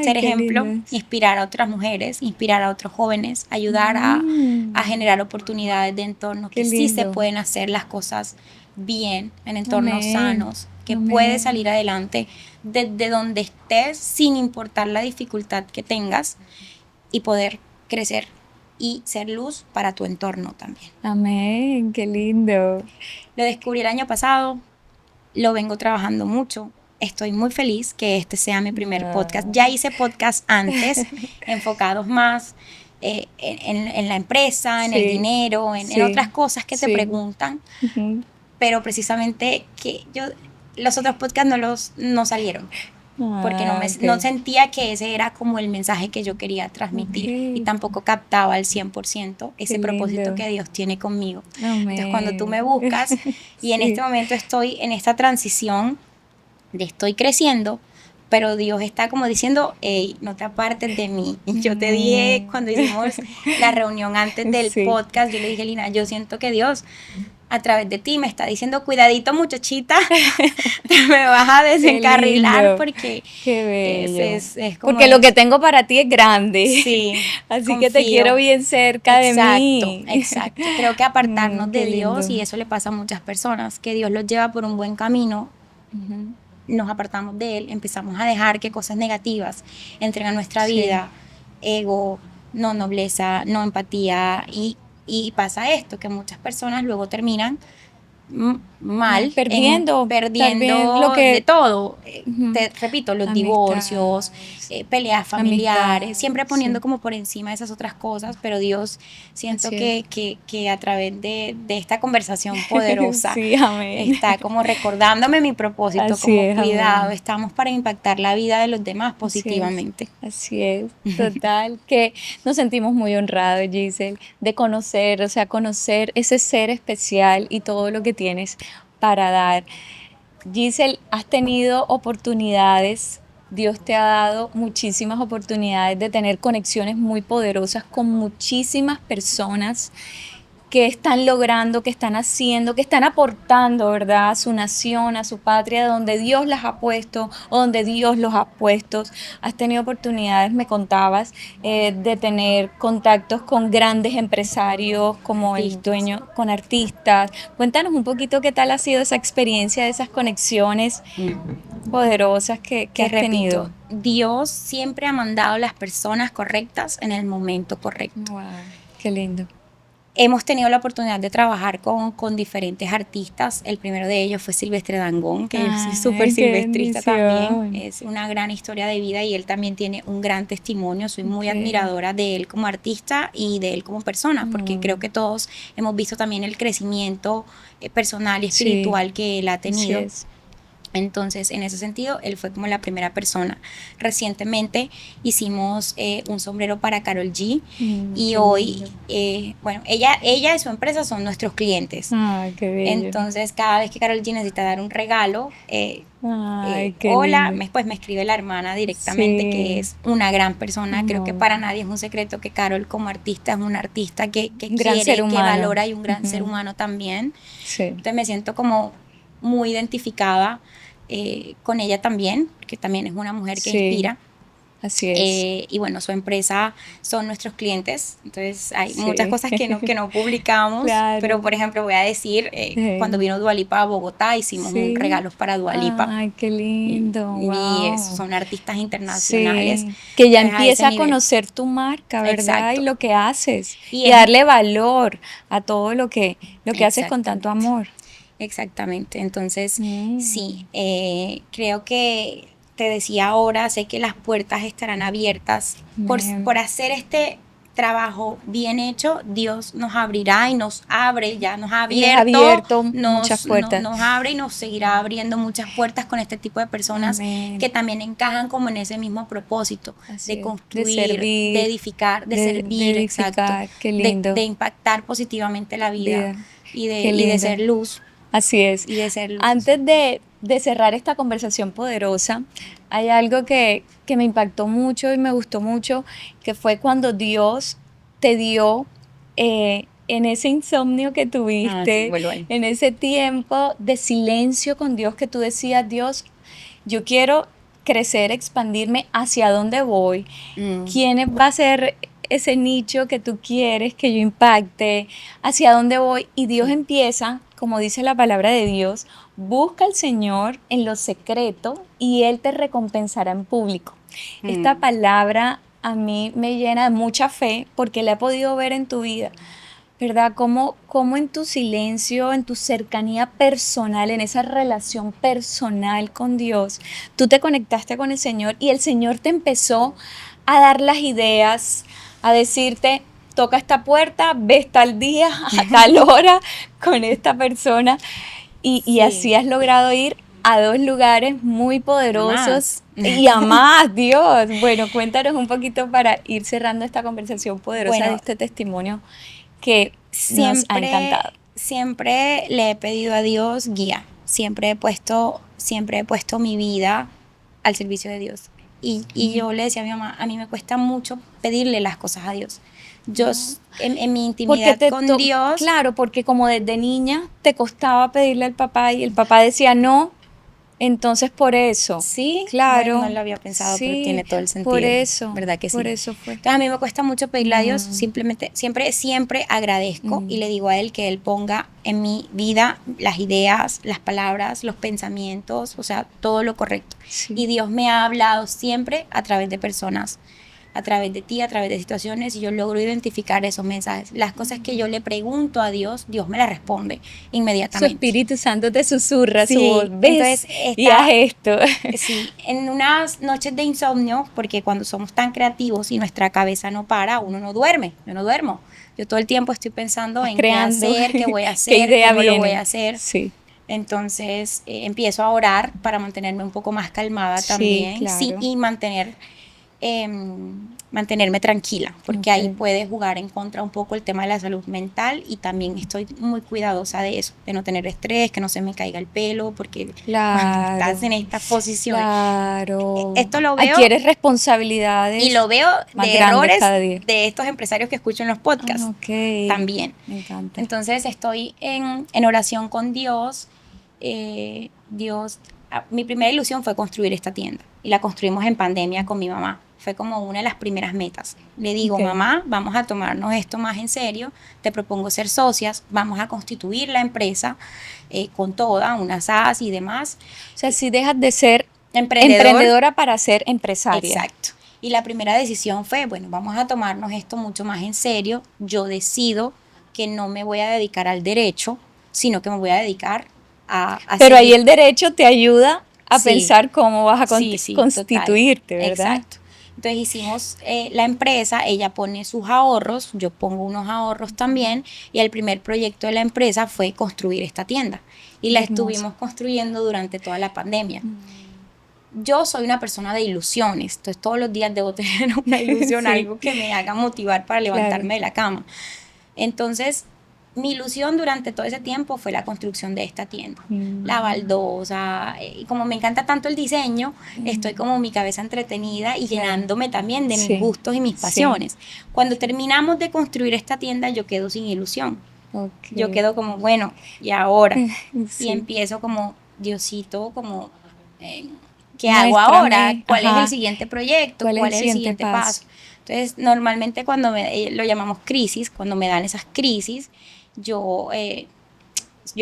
Ser ejemplo, inspirar a otras mujeres, inspirar a otros jóvenes, ayudar a generar oportunidades de entornos que sí se pueden hacer las cosas bien, en entornos sanos, que puedes salir adelante desde donde estés sin importar la dificultad que tengas, y poder crecer y ser luz para tu entorno también. Amén, qué lindo. Lo descubrí el año pasado, lo vengo trabajando mucho. Estoy muy feliz que este sea mi primer podcast. Ya hice podcast antes, enfocados más en la empresa, en el dinero, en otras cosas que te preguntan. Pero precisamente los otros podcasts no salieron. Porque no sentía que ese era como el mensaje que yo quería transmitir, y tampoco captaba al 100% ese propósito que Dios tiene conmigo. Entonces, cuando tú me buscas, y en este momento estoy en esta transición de estoy creciendo, pero Dios está como diciendo, hey, no te apartes de mí. Yo te dije cuando hicimos la reunión antes del podcast, yo le dije, Lina, yo siento que Dios a través de ti me está diciendo, cuidadito muchachita, me vas a desencarrilar porque qué bello. es como porque lo que tengo para ti es grande. Sí, Así que te quiero bien cerca de mí. Exacto. Creo que apartarnos Qué de Dios, lindo. y eso le pasa a muchas personas, que Dios los lleva por un buen camino, Ujú. nos apartamos de Él, empezamos a dejar que cosas negativas entren a nuestra Sí. vida, ego, no nobleza, no empatía, y pasa esto, que muchas personas luego terminan mal, Perdiendo, tal vez lo perdiendo de que... todo. Ujú. Te repito, los divorcios, Amistades, peleas familiares, siempre poniendo sí. como por encima esas otras cosas, pero Dios, siento Así es. que a través de esta conversación poderosa Sí, amén. está como recordándome mi propósito, Así como es, cuidado, amén. estamos para impactar la vida de los demás positivamente. Así es, total, que nos sentimos muy honrados, Giselle, de conocer, o sea, conocer ese ser especial y todo lo que tienes para dar. Giselle, has tenido oportunidades, Dios te ha dado muchísimas oportunidades de tener conexiones muy poderosas con muchísimas personas que están logrando, que están haciendo, que están aportando, ¿verdad? A su nación, a su patria, donde Dios las ha puesto, o donde Dios los ha puesto. Has tenido oportunidades, me contabas, de tener contactos con grandes empresarios, como el Artistas. dueño, con artistas. Cuéntanos un poquito qué tal ha sido esa experiencia de esas conexiones poderosas que Te has tenido. repito, Dios siempre ha mandado las personas correctas en el momento correcto. Wow, qué lindo. Hemos tenido la oportunidad de trabajar con diferentes artistas. El primero de ellos fue Silvestre Dangond, que yo soy súper Ay, qué silvestrista también. bendición. Es una gran historia de vida y él también tiene un gran testimonio. Soy muy Ok. admiradora de él como artista y de él como persona, porque creo Mm, que todos hemos visto también el crecimiento personal y sí, espiritual que él ha así tenido. es. Entonces, en ese sentido, él fue como la primera persona. Recientemente hicimos un sombrero para Karol G, y Qué hoy, lindo. bueno, ella y su empresa son nuestros clientes. Ay, qué bello. Entonces, cada vez que Karol G necesita dar un regalo, Ay, qué hola, lindo. pues me escribe la hermana directamente, que Sí, es una gran persona. Creo que no, para nadie es un secreto que Karol como artista es una artista que un gran ser quiere, que humano. valora, y un gran ser Ujú. humano también. Sí, Entonces me siento como muy identificada con ella también, que también es una mujer que sí, inspira. así es. Y bueno, su empresa son nuestros clientes, entonces hay muchas Sí, cosas que no publicamos, pero claro. por ejemplo voy a decir, cuando Sí, vino Dua Lipa a Bogotá, hicimos un sí. regalo para Dua Lipa, Ay, qué y, lindo. y eso, Wow. son artistas internacionales, Sí, que ya entonces a ese empieza a nivel. conocer tu marca, ¿verdad? Y Exacto, lo que haces y y es darle valor a todo lo que haces con tanto exactamente. amor. Exactamente, entonces Mm, sí, creo que te decía ahora, sé que las puertas estarán abiertas amén. por hacer este trabajo bien hecho. Dios nos abrirá y nos abre, ya nos ha Y les ha abierto, abierto muchas puertas. nos abre y nos seguirá abriendo muchas puertas con este tipo de personas que Amén. también encajan como en ese mismo propósito Así de es. De construir, de servir, edificar, de de servir, exacto, edificar. Qué lindo. de impactar positivamente la vida Vida. Qué y de lindo. ser luz. Así es. Y de ser luz. Antes de cerrar esta conversación poderosa, hay algo que me impactó mucho y me gustó mucho, que fue cuando Dios te dio en ese insomnio que Ah, sí, tuviste, vuelvo ahí. en ese tiempo de silencio con Dios, que tú decías, Dios, yo quiero crecer, expandirme, ¿hacia dónde voy? Mm, ¿Quién va a ser ese nicho que tú quieres que yo impacte? ¿Hacia dónde voy? Y Dios sí. empieza, como dice la palabra de Dios, busca al Señor en lo secreto y Él te recompensará en público. Esta Mm, palabra a mí me llena de mucha fe porque la he podido ver en tu vida. ¿Verdad? Cómo en tu silencio, en tu cercanía personal, en esa relación personal con Dios, tú te conectaste con el Señor y el Señor te empezó a dar las ideas, a decirte, toca esta puerta, ves tal día, a tal hora con esta persona y sí, así has logrado ir a dos lugares muy nada más. poderosos y a más, Dios. Bueno, cuéntanos un poquito para ir cerrando esta conversación poderosa de Bueno, este testimonio que nos ha siempre, encantado. siempre le he pedido a Dios guía. Siempre he puesto mi vida al servicio de Dios. y yo le decía a mi mamá, a mí me cuesta mucho pedirle las cosas a Dios. Yo en mi intimidad con Dios... Claro, porque como desde niña te costaba pedirle al papá y el papá decía no, entonces por eso. Sí, claro. bueno, no lo había pensado, pero Sí, tiene todo el sentido. por eso. ¿Verdad que sí? Por eso fue. Entonces a mí me cuesta mucho pedirle a Dios, simplemente, siempre agradezco y le digo a Él que Él ponga en mi vida las ideas, las palabras, los pensamientos, o sea, todo lo correcto. Sí. Y Dios me ha hablado siempre a través de personas, a través de ti, a través de situaciones, y yo logro identificar esos mensajes. Las cosas que yo le pregunto a Dios, Dios me las responde inmediatamente. Su Espíritu Santo te susurra Sí, su voz, ¿ves? entonces Y haz esto. Sí, en unas noches de insomnio, porque cuando somos tan creativos y nuestra cabeza no para, uno no duerme, yo no duermo. Yo todo el tiempo estoy pensando en creando. qué hacer, qué voy a hacer, ¿Qué idea cómo viene? lo voy a hacer. Sí. Entonces empiezo a orar para mantenerme un poco más calmada también, claro. sí, y mantenerme tranquila, porque ahí puede jugar en contra un poco el tema de la salud mental, y también estoy muy cuidadosa de eso, de no tener estrés, que no se me caiga el pelo, porque cuando estás en esta posición, esto lo veo, adquieres responsabilidades y lo veo más de grandes errores cada día. de estos empresarios que escucho en los podcasts también. Me encanta. Entonces estoy en oración con Dios. Mi primera ilusión fue construir esta tienda, y la construimos en pandemia con mi mamá. Fue como una de las primeras metas. Le digo, mamá, vamos a tomarnos esto más en serio, te propongo ser socias, vamos a constituir la empresa con toda, una SAS y demás. O sea, si dejas de ser emprendedora para ser empresaria. Exacto. Y la primera decisión fue, bueno, vamos a tomarnos esto mucho más en serio. Yo decido que no me voy a dedicar al derecho, sino que me voy a dedicar a Pero seguir. ahí el derecho te ayuda a pensar cómo vas a constituirte, total. ¿verdad? Exacto. Entonces hicimos la empresa, ella pone sus ahorros, yo pongo unos ahorros también, y el primer proyecto de la empresa fue construir esta tienda. Y la estuvimos construyendo durante toda la pandemia. Yo soy una persona de ilusiones, entonces todos los días debo tener una ilusión, algo que me haga motivar para levantarme de la cama. Entonces, mi ilusión durante todo ese tiempo fue la construcción de esta tienda, la baldosa, y como me encanta tanto el diseño, estoy como mi cabeza entretenida y llenándome también de mis gustos y mis pasiones. Cuando terminamos de construir esta tienda, yo quedo sin ilusión. Yo quedo como, bueno, ¿y ahora? Y empiezo como, Diosito, como... ¿qué hago ahora? ¿Cuál es el siguiente proyecto? ¿Cuál es el siguiente paso? Entonces, normalmente cuando lo llamamos crisis, cuando me dan esas crisis, yo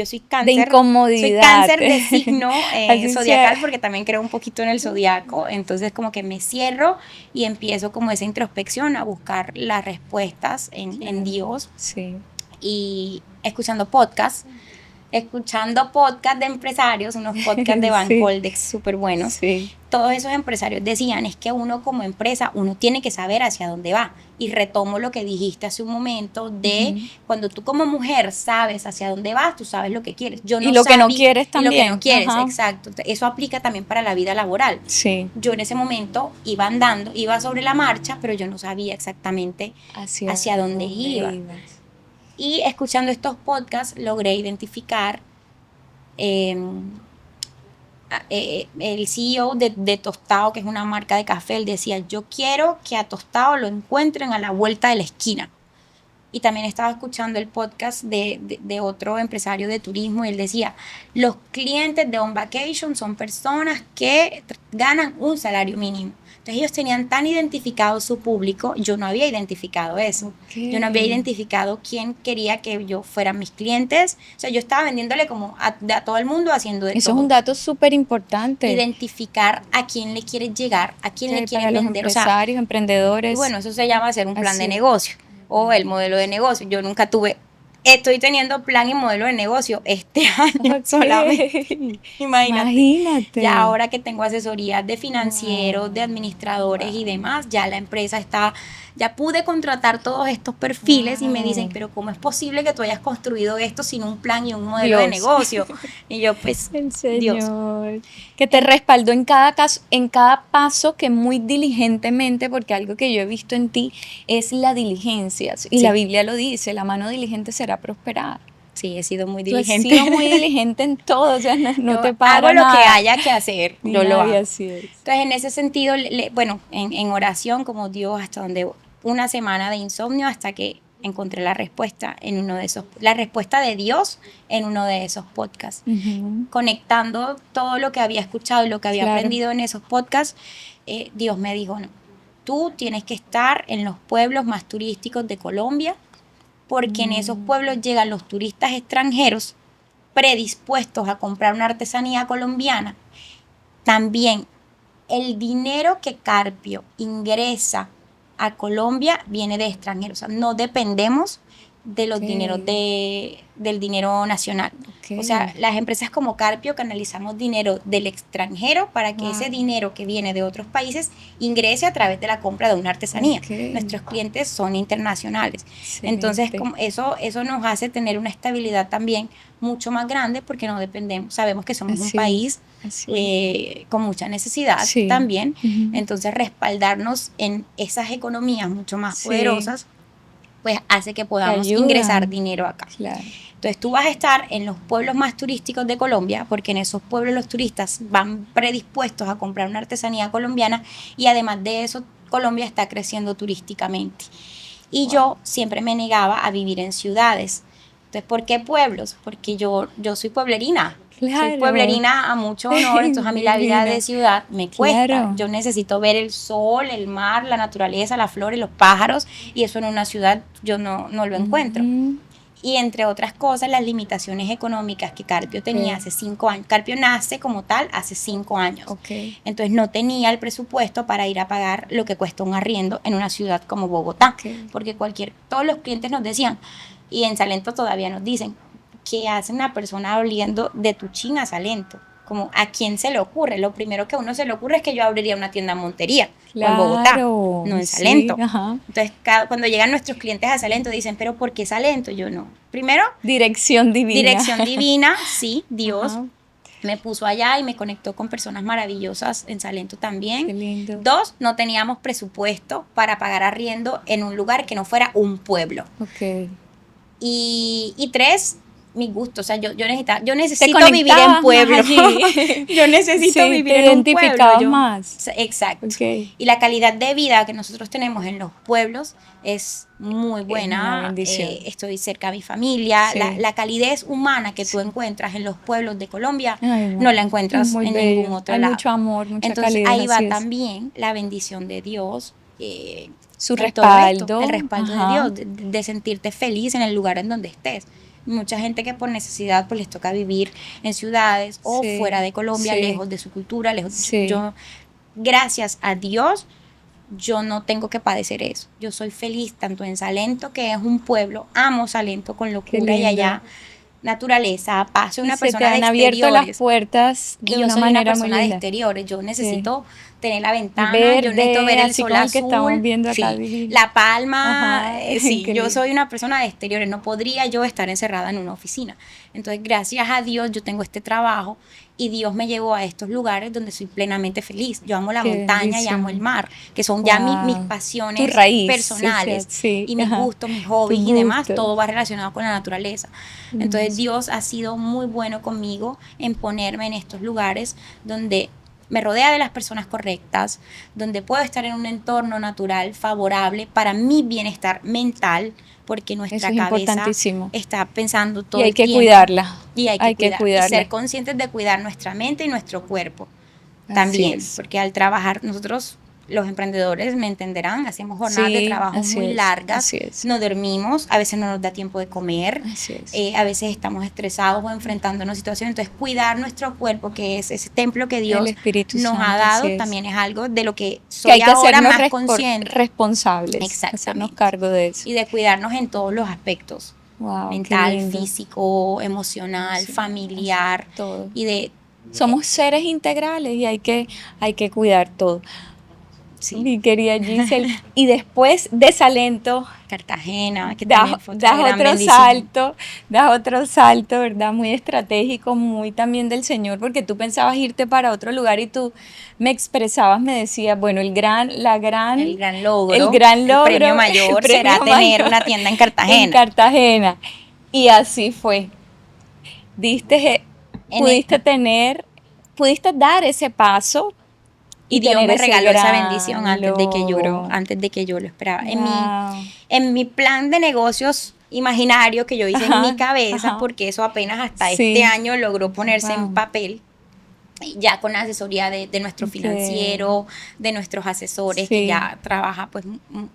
soy cáncer. De incomodidad. Soy cáncer de signo zodiacal, porque también creo un poquito en el zodiaco. Entonces, como que me cierro y empiezo como esa introspección, a buscar las respuestas en Dios. Sí. Y escuchando podcasts de empresarios, unos podcasts de Bancoldex súper buenos. Sí. Todos esos empresarios decían, es que uno como empresa, uno tiene que saber hacia dónde va. Y retomo lo que dijiste hace un momento de cuando tú como mujer sabes hacia dónde vas, tú sabes lo que quieres. Yo no y lo que no quieres también. Y lo que no quieres, exacto. Eso aplica también para la vida laboral. Sí. Yo en ese momento iba andando, iba sobre la marcha, pero yo no sabía exactamente hacia dónde iba. Y escuchando estos podcasts logré identificar el CEO de Tostado, que es una marca de café. Él decía, yo quiero que a Tostado lo encuentren a la vuelta de la esquina. Y también estaba escuchando el podcast de otro empresario de turismo, y él decía, los clientes de On Vacation son personas que ganan un salario mínimo. Entonces ellos tenían tan identificado su público, yo no había identificado eso. Yo no había identificado quién quería que yo fueran mis clientes. O sea, yo estaba vendiéndole como a todo el mundo, haciendo de todo. Eso es un dato súper importante. Identificar a quién le quieres llegar, a quién le quieres vender. Los empresarios, emprendedores. Y bueno, eso se llama hacer un plan de negocio o el modelo de negocio. Yo nunca tuve... Estoy teniendo plan y modelo de negocio este año solamente. Imagínate. Ya ahora que tengo asesorías de financieros, de administradores y demás, ya la empresa está, ya pude contratar todos estos perfiles y me dicen, pero ¿cómo es posible que tú hayas construido esto sin un plan y un modelo de negocio? Y yo, pues, el Señor, Dios. Que te respaldó en cada caso, en cada paso, que muy diligentemente, porque algo que yo he visto en ti es la diligencia. Y la Biblia lo dice, la mano diligente será prosperar. Sí, he sido muy Tú has diligente. sido muy diligente en todo, o sea, no Yo te para hago lo que nada. haya que hacer, Ni yo lo nadie, hago. así es. Entonces, en ese sentido, bueno, en oración, como Dios, hasta donde una semana de insomnio hasta que encontré la respuesta en uno de esos, la respuesta de Dios en uno de esos podcasts. Ujú. Conectando todo lo que había escuchado y lo que había Claro. aprendido en esos podcasts, Dios me dijo, no, tú tienes que estar en los pueblos más turísticos de Colombia, porque en esos pueblos llegan los turistas extranjeros predispuestos a comprar una artesanía colombiana. También el dinero que Carpio ingresa a Colombia viene de extranjeros. O sea, no dependemos de los dineros del dinero nacional. Ok. O sea, las empresas como Carpio canalizamos dinero del extranjero para que Wow. ese dinero que viene de otros países ingrese a través de la compra de una artesanía. Ok. Nuestros clientes son internacionales. Excelente. Entonces, como eso nos hace tener una estabilidad también mucho más grande porque no dependemos, sabemos que somos un Así país es. con mucha necesidad Sí. también. Ujú. Entonces, respaldarnos en esas economías mucho más Sí. poderosas, pues hace que podamos ayuda. ingresar dinero acá. Claro. Entonces tú vas a estar en los pueblos más turísticos de Colombia, porque en esos pueblos los turistas van predispuestos a comprar una artesanía colombiana y además de eso Colombia está creciendo turísticamente. Y yo siempre me negaba a vivir en ciudades. Entonces, ¿por qué pueblos? Porque yo soy pueblerina. Claro. Soy pueblerina a mucho honor, entonces a mí la vida de ciudad me cuesta. Claro. Yo necesito ver el sol, el mar, la naturaleza, las flores, los pájaros, y eso en una ciudad yo no lo encuentro. Ujú. Y entre otras cosas, las limitaciones económicas que Carpio tenía hace 5 años. Carpio nace como tal hace 5 años. Ok. Entonces no tenía el presupuesto para ir a pagar lo que cuesta un arriendo en una ciudad como Bogotá. Ok. Porque todos los clientes nos decían, y en Salento todavía nos dicen, ¿qué hace una persona oliendo de Tuchín a Salento? Como, ¿a quién se le ocurre? Lo primero que a uno se le ocurre es que yo abriría una tienda en Montería o en Bogotá, Claro. no en Salento. Sí, ajá. Entonces, cuando llegan nuestros clientes a Salento dicen, ¿pero por qué Salento? Yo no. Primero, Dirección divina. dirección divina, sí, Dios Ajá. me puso allá y me conectó con personas maravillosas en Salento también. Qué lindo. 2, no teníamos presupuesto para pagar arriendo en un lugar que no fuera un pueblo. Ok. Y 3, mi gusto, o sea, yo necesito conectabas vivir en más pueblo. allí. Yo necesito Sí, vivir te en un pueblo. identificabas más. Exacto. Ok. Y la calidad de vida que nosotros tenemos en los pueblos es muy buena. una bendición. Estoy cerca de mi familia. Sí. La calidez humana que tú encuentras en los pueblos de Colombia Ay, no la encuentras muy en bello. ningún otro Hay lado. mucho amor, mucha Entonces calidez, ahí va así es. también la bendición de Dios. Su en todo esto, respaldo. el respaldo Ajá. de Dios, de sentirte feliz en el lugar en donde estés. Mucha gente que por necesidad pues les toca vivir en ciudades o Sí, fuera de Colombia, sí. lejos de su cultura, lejos de Sí. yo, gracias a Dios, yo no tengo que padecer eso. Yo soy feliz tanto en Salento, que es un pueblo, amo Salento con Qué locura y lindo. allá naturaleza, paz, soy Y una se te persona de han abierto las exteriores. puertas de Y yo una soy una manera muy persona de linda. exteriores, yo necesito tener la ventana, Verde, yo necesito ver el así sol como el azul, que estamos viendo acá, sí, divino. la palma, Ajá, sí, qué yo lindo. soy una persona de exteriores, no podría yo estar encerrada en una oficina. Entonces, gracias a Dios, yo tengo este trabajo y Dios me llevó a estos lugares donde soy plenamente feliz. Yo amo la Qué montaña y bendición. amo el mar, que son ya mis Wow. pasiones Tu raíz, personales o sea, sí, y mis ajá. gustos, mis hobbies Tus y demás, gustos. todo va relacionado con la naturaleza. Entonces, Dios ha sido muy bueno conmigo en ponerme en estos lugares donde me rodea de las personas correctas, donde puedo estar en un entorno natural favorable para mi bienestar mental, porque nuestra Eso es cabeza importantísimo. está pensando todo Y hay el que tiempo. cuidarla. Y hay Hay que que cuidar. Y ser cuidarla. conscientes de cuidar nuestra mente y nuestro cuerpo Así también, es. porque al trabajar nosotros, los emprendedores me entenderán, hacemos jornadas de Sí, trabajo así muy es, largas, así es. no dormimos, a veces no nos da tiempo de comer, Así es. a veces estamos estresados o enfrentándonos situaciones, entonces cuidar nuestro cuerpo, que es ese templo que El Dios Espíritu nos ha Santo, dado, así es. también es algo de lo que Que soy hay que ahora hacernos más consciente. responsables. Exactamente. Hacernos cargo de eso. Y de cuidarnos en todos los aspectos, Wow, qué mental, lindo. físico, emocional, familiar, Todo. y de... Somos seres integrales y hay que cuidar todo. Sí. Mi querida Giselle. Y después de Salento, Cartagena, que das, también fue otra das gran otro bendición. salto, ¿verdad? Muy estratégico, muy también del Señor, porque tú pensabas irte para otro lugar y tú me expresabas, me decías, bueno, el gran logro, El premio mayor el premio será tener mayor una tienda en en Cartagena. Cartagena. Y así fue. Diste, En pudiste dar ese paso y Dios tener me ese regaló esa gran bendición logro. antes de que yo lo esperaba. Wow. En mi plan de negocios imaginario que yo hice en mi Ajá, cabeza, ajá. porque eso apenas hasta este Sí. año logró ponerse en Wow. papel, ya con la asesoría de nuestro Okay. financiero, de nuestros asesores, que Sí, ya trabaja pues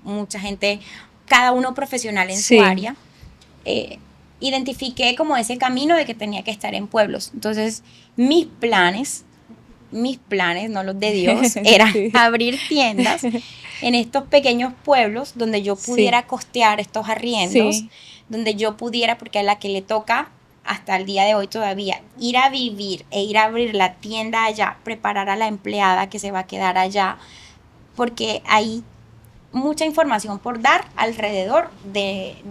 mucha gente, cada uno profesional en su sí, área. eh, Identifiqué como ese camino de que tenía que estar en pueblos. Entonces, mis planes, no los de Dios, era sí, abrir tiendas en estos pequeños pueblos donde yo sí, pudiera costear estos arriendos, sí, donde yo pudiera, porque a la que le toca hasta el día de hoy todavía, ir a vivir e ir a abrir la tienda allá, preparar a la empleada que se va a quedar allá, porque hay mucha información por dar alrededor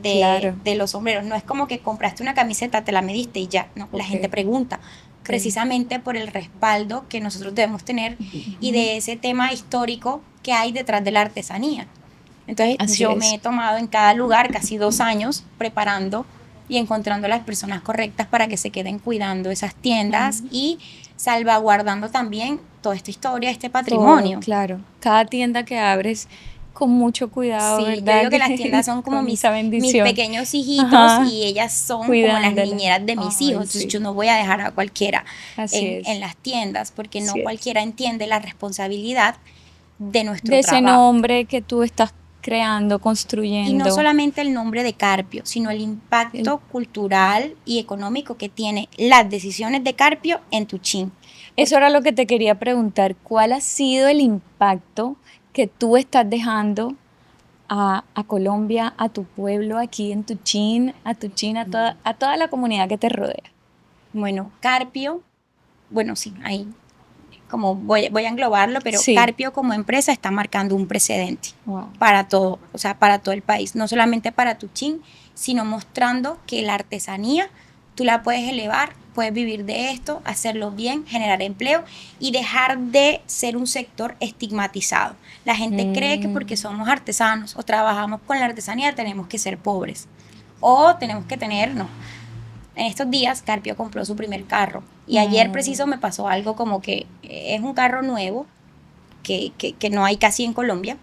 claro. de los sombreros. No es como que compraste una camiseta, te la mediste y ya. No, la gente Okay, pregunta, okay. precisamente por el respaldo que nosotros debemos tener y Ujú. de ese tema histórico que hay detrás de la artesanía. Entonces Así yo me es. he tomado en cada lugar casi 2 años preparando y encontrando las personas correctas para que se queden cuidando esas tiendas Ujú. y salvaguardando también toda esta historia, este Todo, patrimonio. claro. Cada tienda que abres con mucho cuidado, Sí, yo ¿verdad? digo que las tiendas son como Con esa mis bendición. pequeños hijitos Ajá, y ellas son como las cuidándola. niñeras de mis Ay, hijos. Entonces sí. yo no voy a dejar a cualquiera Así en es. las tiendas porque no Así es. cualquiera entiende la responsabilidad de nuestro De ese trabajo. nombre que tú estás creando, Y no construyendo. solamente el nombre de Carpio, sino el el- impacto cultural y económico que tiene las decisiones de Carpio en Tuchín. Eso Porque era lo que te quería preguntar. ¿Cuál ha sido el impacto que tú estás dejando a Colombia, a tu pueblo aquí en Tuchín, a toda la comunidad que te rodea? bueno, Carpio, bueno, sí, ahí como voy a englobarlo, pero Sí. Carpio como empresa está marcando un precedente Wow. para todo, o sea, para todo el país, no solamente para Tuchín, sino mostrando que la artesanía tú la puedes elevar, puedes vivir de esto, hacerlo bien, generar empleo y dejar de ser un sector estigmatizado. La gente cree que porque Mm, somos artesanos o trabajamos con la artesanía tenemos que ser pobres o tenemos que tener, no, en estos días Carpio compró su primer carro y ayer preciso mm. me pasó algo como que es un carro nuevo que no hay casi en Colombia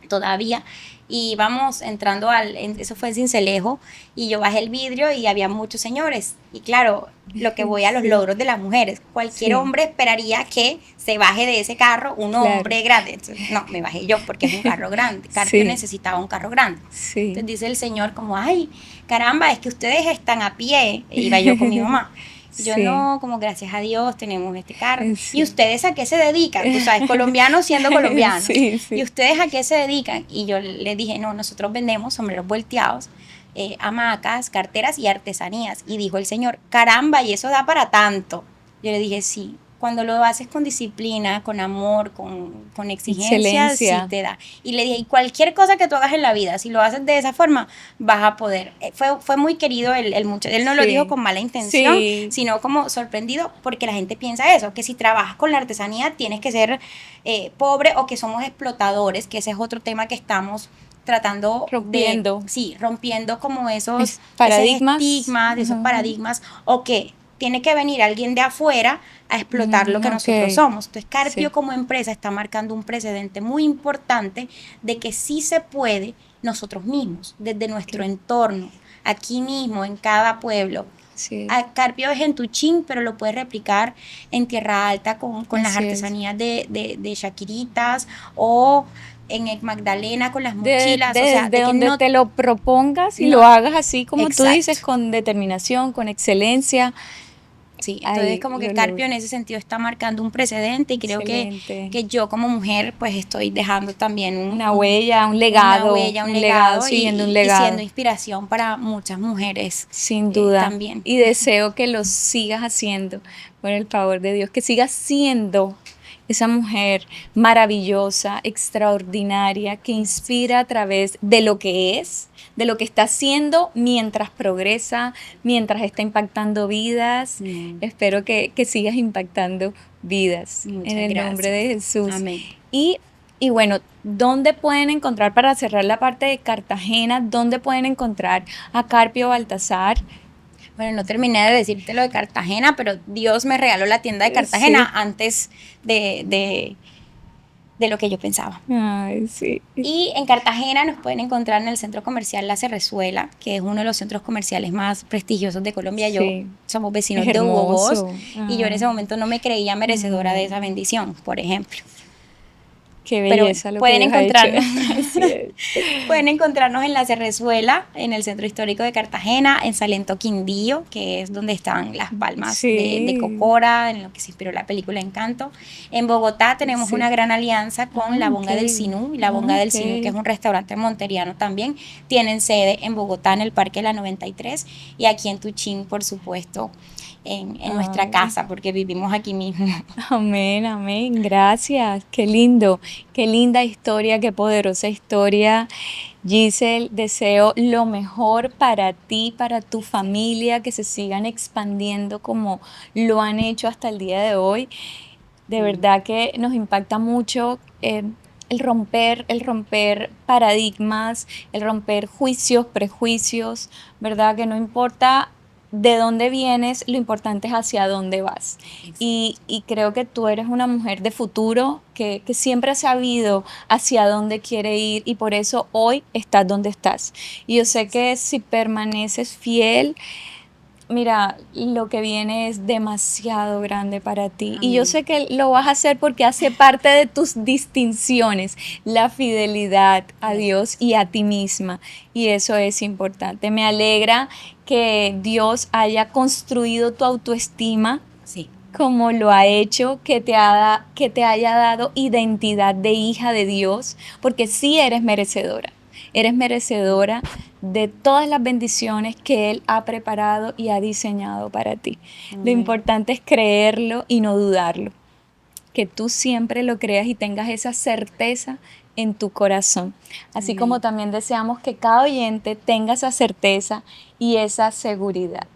todavía y vamos entrando eso fue en Cincelejo y yo bajé el vidrio y había muchos señores y claro, lo que voy a los Sí, logros de las mujeres, cualquier sí, hombre esperaría que se baje de ese carro un claro. hombre grande. Entonces, no, me bajé yo porque es un carro grande, Carpio Sí, necesitaba un carro grande. sí. Entonces dice el señor como, ay, caramba, es que ustedes están a pie. E iba yo con mi mamá. Y yo Sí, no, como gracias a Dios tenemos este carro. ¿Y sí. ustedes a qué se dedican? Tú sabes, colombianos siendo colombianos. Sí, ¿Y sí. ustedes a qué se dedican? Y yo le dije, no, nosotros vendemos sombreros volteados, hamacas, carteras y artesanías. Y dijo el señor, caramba, y eso da para tanto. Yo le dije, sí, cuando lo haces con disciplina, con amor, con exigencia, sí Excelencia. te da. Y le dije, y cualquier cosa que tú hagas en la vida, si lo haces de esa forma, vas a poder. Fue muy querido el muchacho. Él no lo dijo Sí, con mala intención, sí. sino como sorprendido, porque la gente piensa eso, que si trabajas con la artesanía tienes que ser pobre o que somos explotadores, que ese es otro tema que estamos tratando de, Rompiendo sí, rompiendo como esos paradigmas. estigmas, esos Ujú. paradigmas, o que tiene que venir alguien de afuera a explotar lo que Ok, nosotros somos. Entonces, Carpio sí, como empresa está marcando un precedente muy importante de que sí se puede nosotros mismos, desde nuestro claro. entorno, aquí mismo, en cada pueblo. Sí, Carpio es en Tuchín, pero lo puedes replicar en Tierra Alta con las así es. artesanías de Shakiritas o en el Magdalena con las mochilas, o sea, Desde de que donde no, te lo propongas y no, lo hagas así como tú dices, exacto. con determinación, con excelencia, Sí, entonces ahí como que lo Carpio logro. en ese sentido está marcando un precedente y creo Excelente. que yo como mujer pues estoy dejando también Una huella, un un legado, legado siguiendo un y siendo legado, inspiración para muchas mujeres sin duda. también. Y deseo que lo sigas haciendo, por el favor de Dios, que sigas siendo esa mujer maravillosa, extraordinaria, que inspira a través de lo que es, de lo que está haciendo mientras progresa, mientras está impactando vidas. Mm, Espero que sigas impactando vidas en muchas el nombre gracias. de Jesús. Amén. Y Y bueno, ¿dónde pueden encontrar, para cerrar la parte de Cartagena, dónde pueden encontrar a Carpio Baltasar? Bueno, no terminé de decirte lo de Cartagena, pero Dios me regaló la tienda de Cartagena Sí. antes de lo que yo pensaba. Ay, sí. Y en Cartagena nos pueden encontrar en el centro comercial La Cerrezuela, que es uno de los centros comerciales más prestigiosos de Colombia. Yo Sí. somos Es vecinos de Hugo Boss hermoso. y yo en ese momento no me creía merecedora de Mm, esa bendición, por ejemplo. qué Pero bueno, belleza lo que pueden Dios ha hecho. encontrarnos. Así es. Pueden encontrarnos en La Cerrezuela, en el Centro Histórico de Cartagena, en Salento Quindío, que es donde están las palmas de Sí, Cocora, en lo que se inspiró la película Encanto. En Bogotá tenemos una sí. gran alianza con La Ok, Bonga del Sinú, y La Bonga del Sinú, que es ok. un restaurante monteriano también, tienen sede en Bogotá, en el Parque La 93, y aquí en Tuchín, por supuesto, en nuestra Ay, casa, porque vivimos aquí mismo. amén, amén. Gracias. Qué lindo. Qué linda historia, qué poderosa historia. Giselle, deseo lo mejor para ti, para tu familia, que se sigan expandiendo como lo han hecho hasta el día de hoy. De verdad que nos impacta mucho el romper paradigmas, el romper juicios, prejuicios, ¿verdad? Que no importa de dónde vienes, lo importante es hacia dónde vas. Y creo que tú eres una mujer de futuro que siempre ha sabido hacia dónde quiere ir y por eso hoy estás donde estás. Y yo sé que si permaneces fiel, mira, lo que viene es demasiado grande para ti. Y yo Amén. sé que lo vas a hacer porque hace parte de tus distinciones, la fidelidad a Yes. Dios y a ti misma. Y eso es importante. Me alegra que Dios haya construido tu autoestima Sí. como lo ha hecho, que te haya dado identidad de hija de Dios, porque sí eres merecedora de todas las bendiciones que Él ha preparado y ha diseñado para ti. Lo Amén. importante es creerlo y no dudarlo, que tú siempre lo creas y tengas esa certeza en tu corazón. Así como Amén. también deseamos que cada oyente tenga esa certeza y esa seguridad.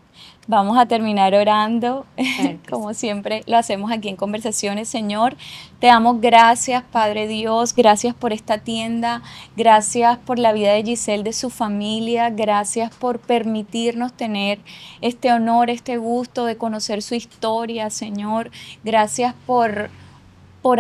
Vamos a terminar orando, Claro que sí. como siempre lo hacemos aquí en Conversaciones. Señor, te damos gracias, Padre Dios, gracias por esta tienda, gracias por la vida de Giselle, de su familia, gracias por permitirnos tener este honor, este gusto de conocer su historia, Señor. Gracias por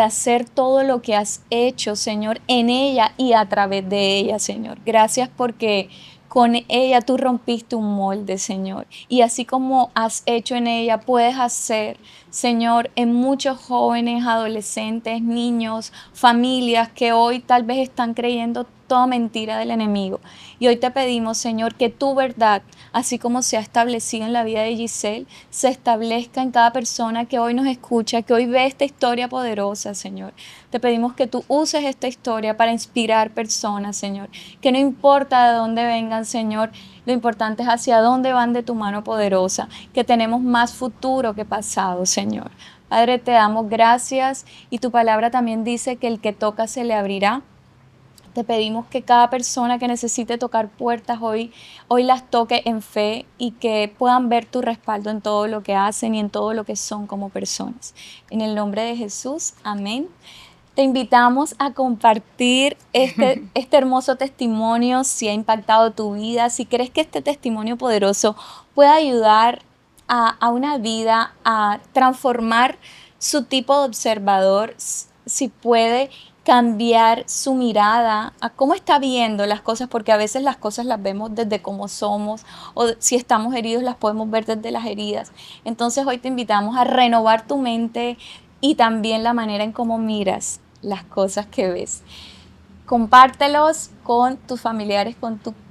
hacer todo lo que has hecho, Señor, en ella y a través de ella, Señor. Gracias porque con ella tú rompiste un molde, Señor. Y así como has hecho en ella, puedes hacer, Señor, en muchos jóvenes, adolescentes, niños, familias que hoy tal vez están creyendo toda mentira del enemigo. Y hoy te pedimos, Señor, que tu verdad, así como se ha establecido en la vida de Giselle, se establezca en cada persona que hoy nos escucha, que hoy ve esta historia poderosa, Señor. Te pedimos que tú uses esta historia para inspirar personas, Señor. Que no importa de dónde vengan, Señor, lo importante es hacia dónde van de tu mano poderosa, que tenemos más futuro que pasado, Señor. Padre, te damos gracias y tu palabra también dice que el que toca se le abrirá. Te pedimos que cada persona que necesite tocar puertas hoy las toque en fe y que puedan ver tu respaldo en todo lo que hacen y en todo lo que son como personas. En el nombre de Jesús, amén. Te invitamos a compartir este hermoso testimonio, si ha impactado tu vida, si crees que este testimonio poderoso puede ayudar a una vida a transformar su tipo de observador, si puede cambiar su mirada a cómo está viendo las cosas, porque a veces las cosas las vemos desde cómo somos, o si estamos heridos las podemos ver desde las heridas. Entonces hoy te invitamos a renovar tu mente y también la manera en cómo miras las cosas que ves. Compártelos con tus familiares,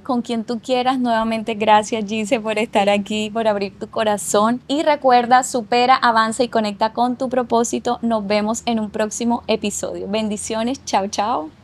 con quien tú quieras. Nuevamente, gracias Gise por estar aquí, por abrir tu corazón. Y recuerda, supera, avanza y conecta con tu propósito. Nos vemos en un próximo episodio. Bendiciones, chao, chao.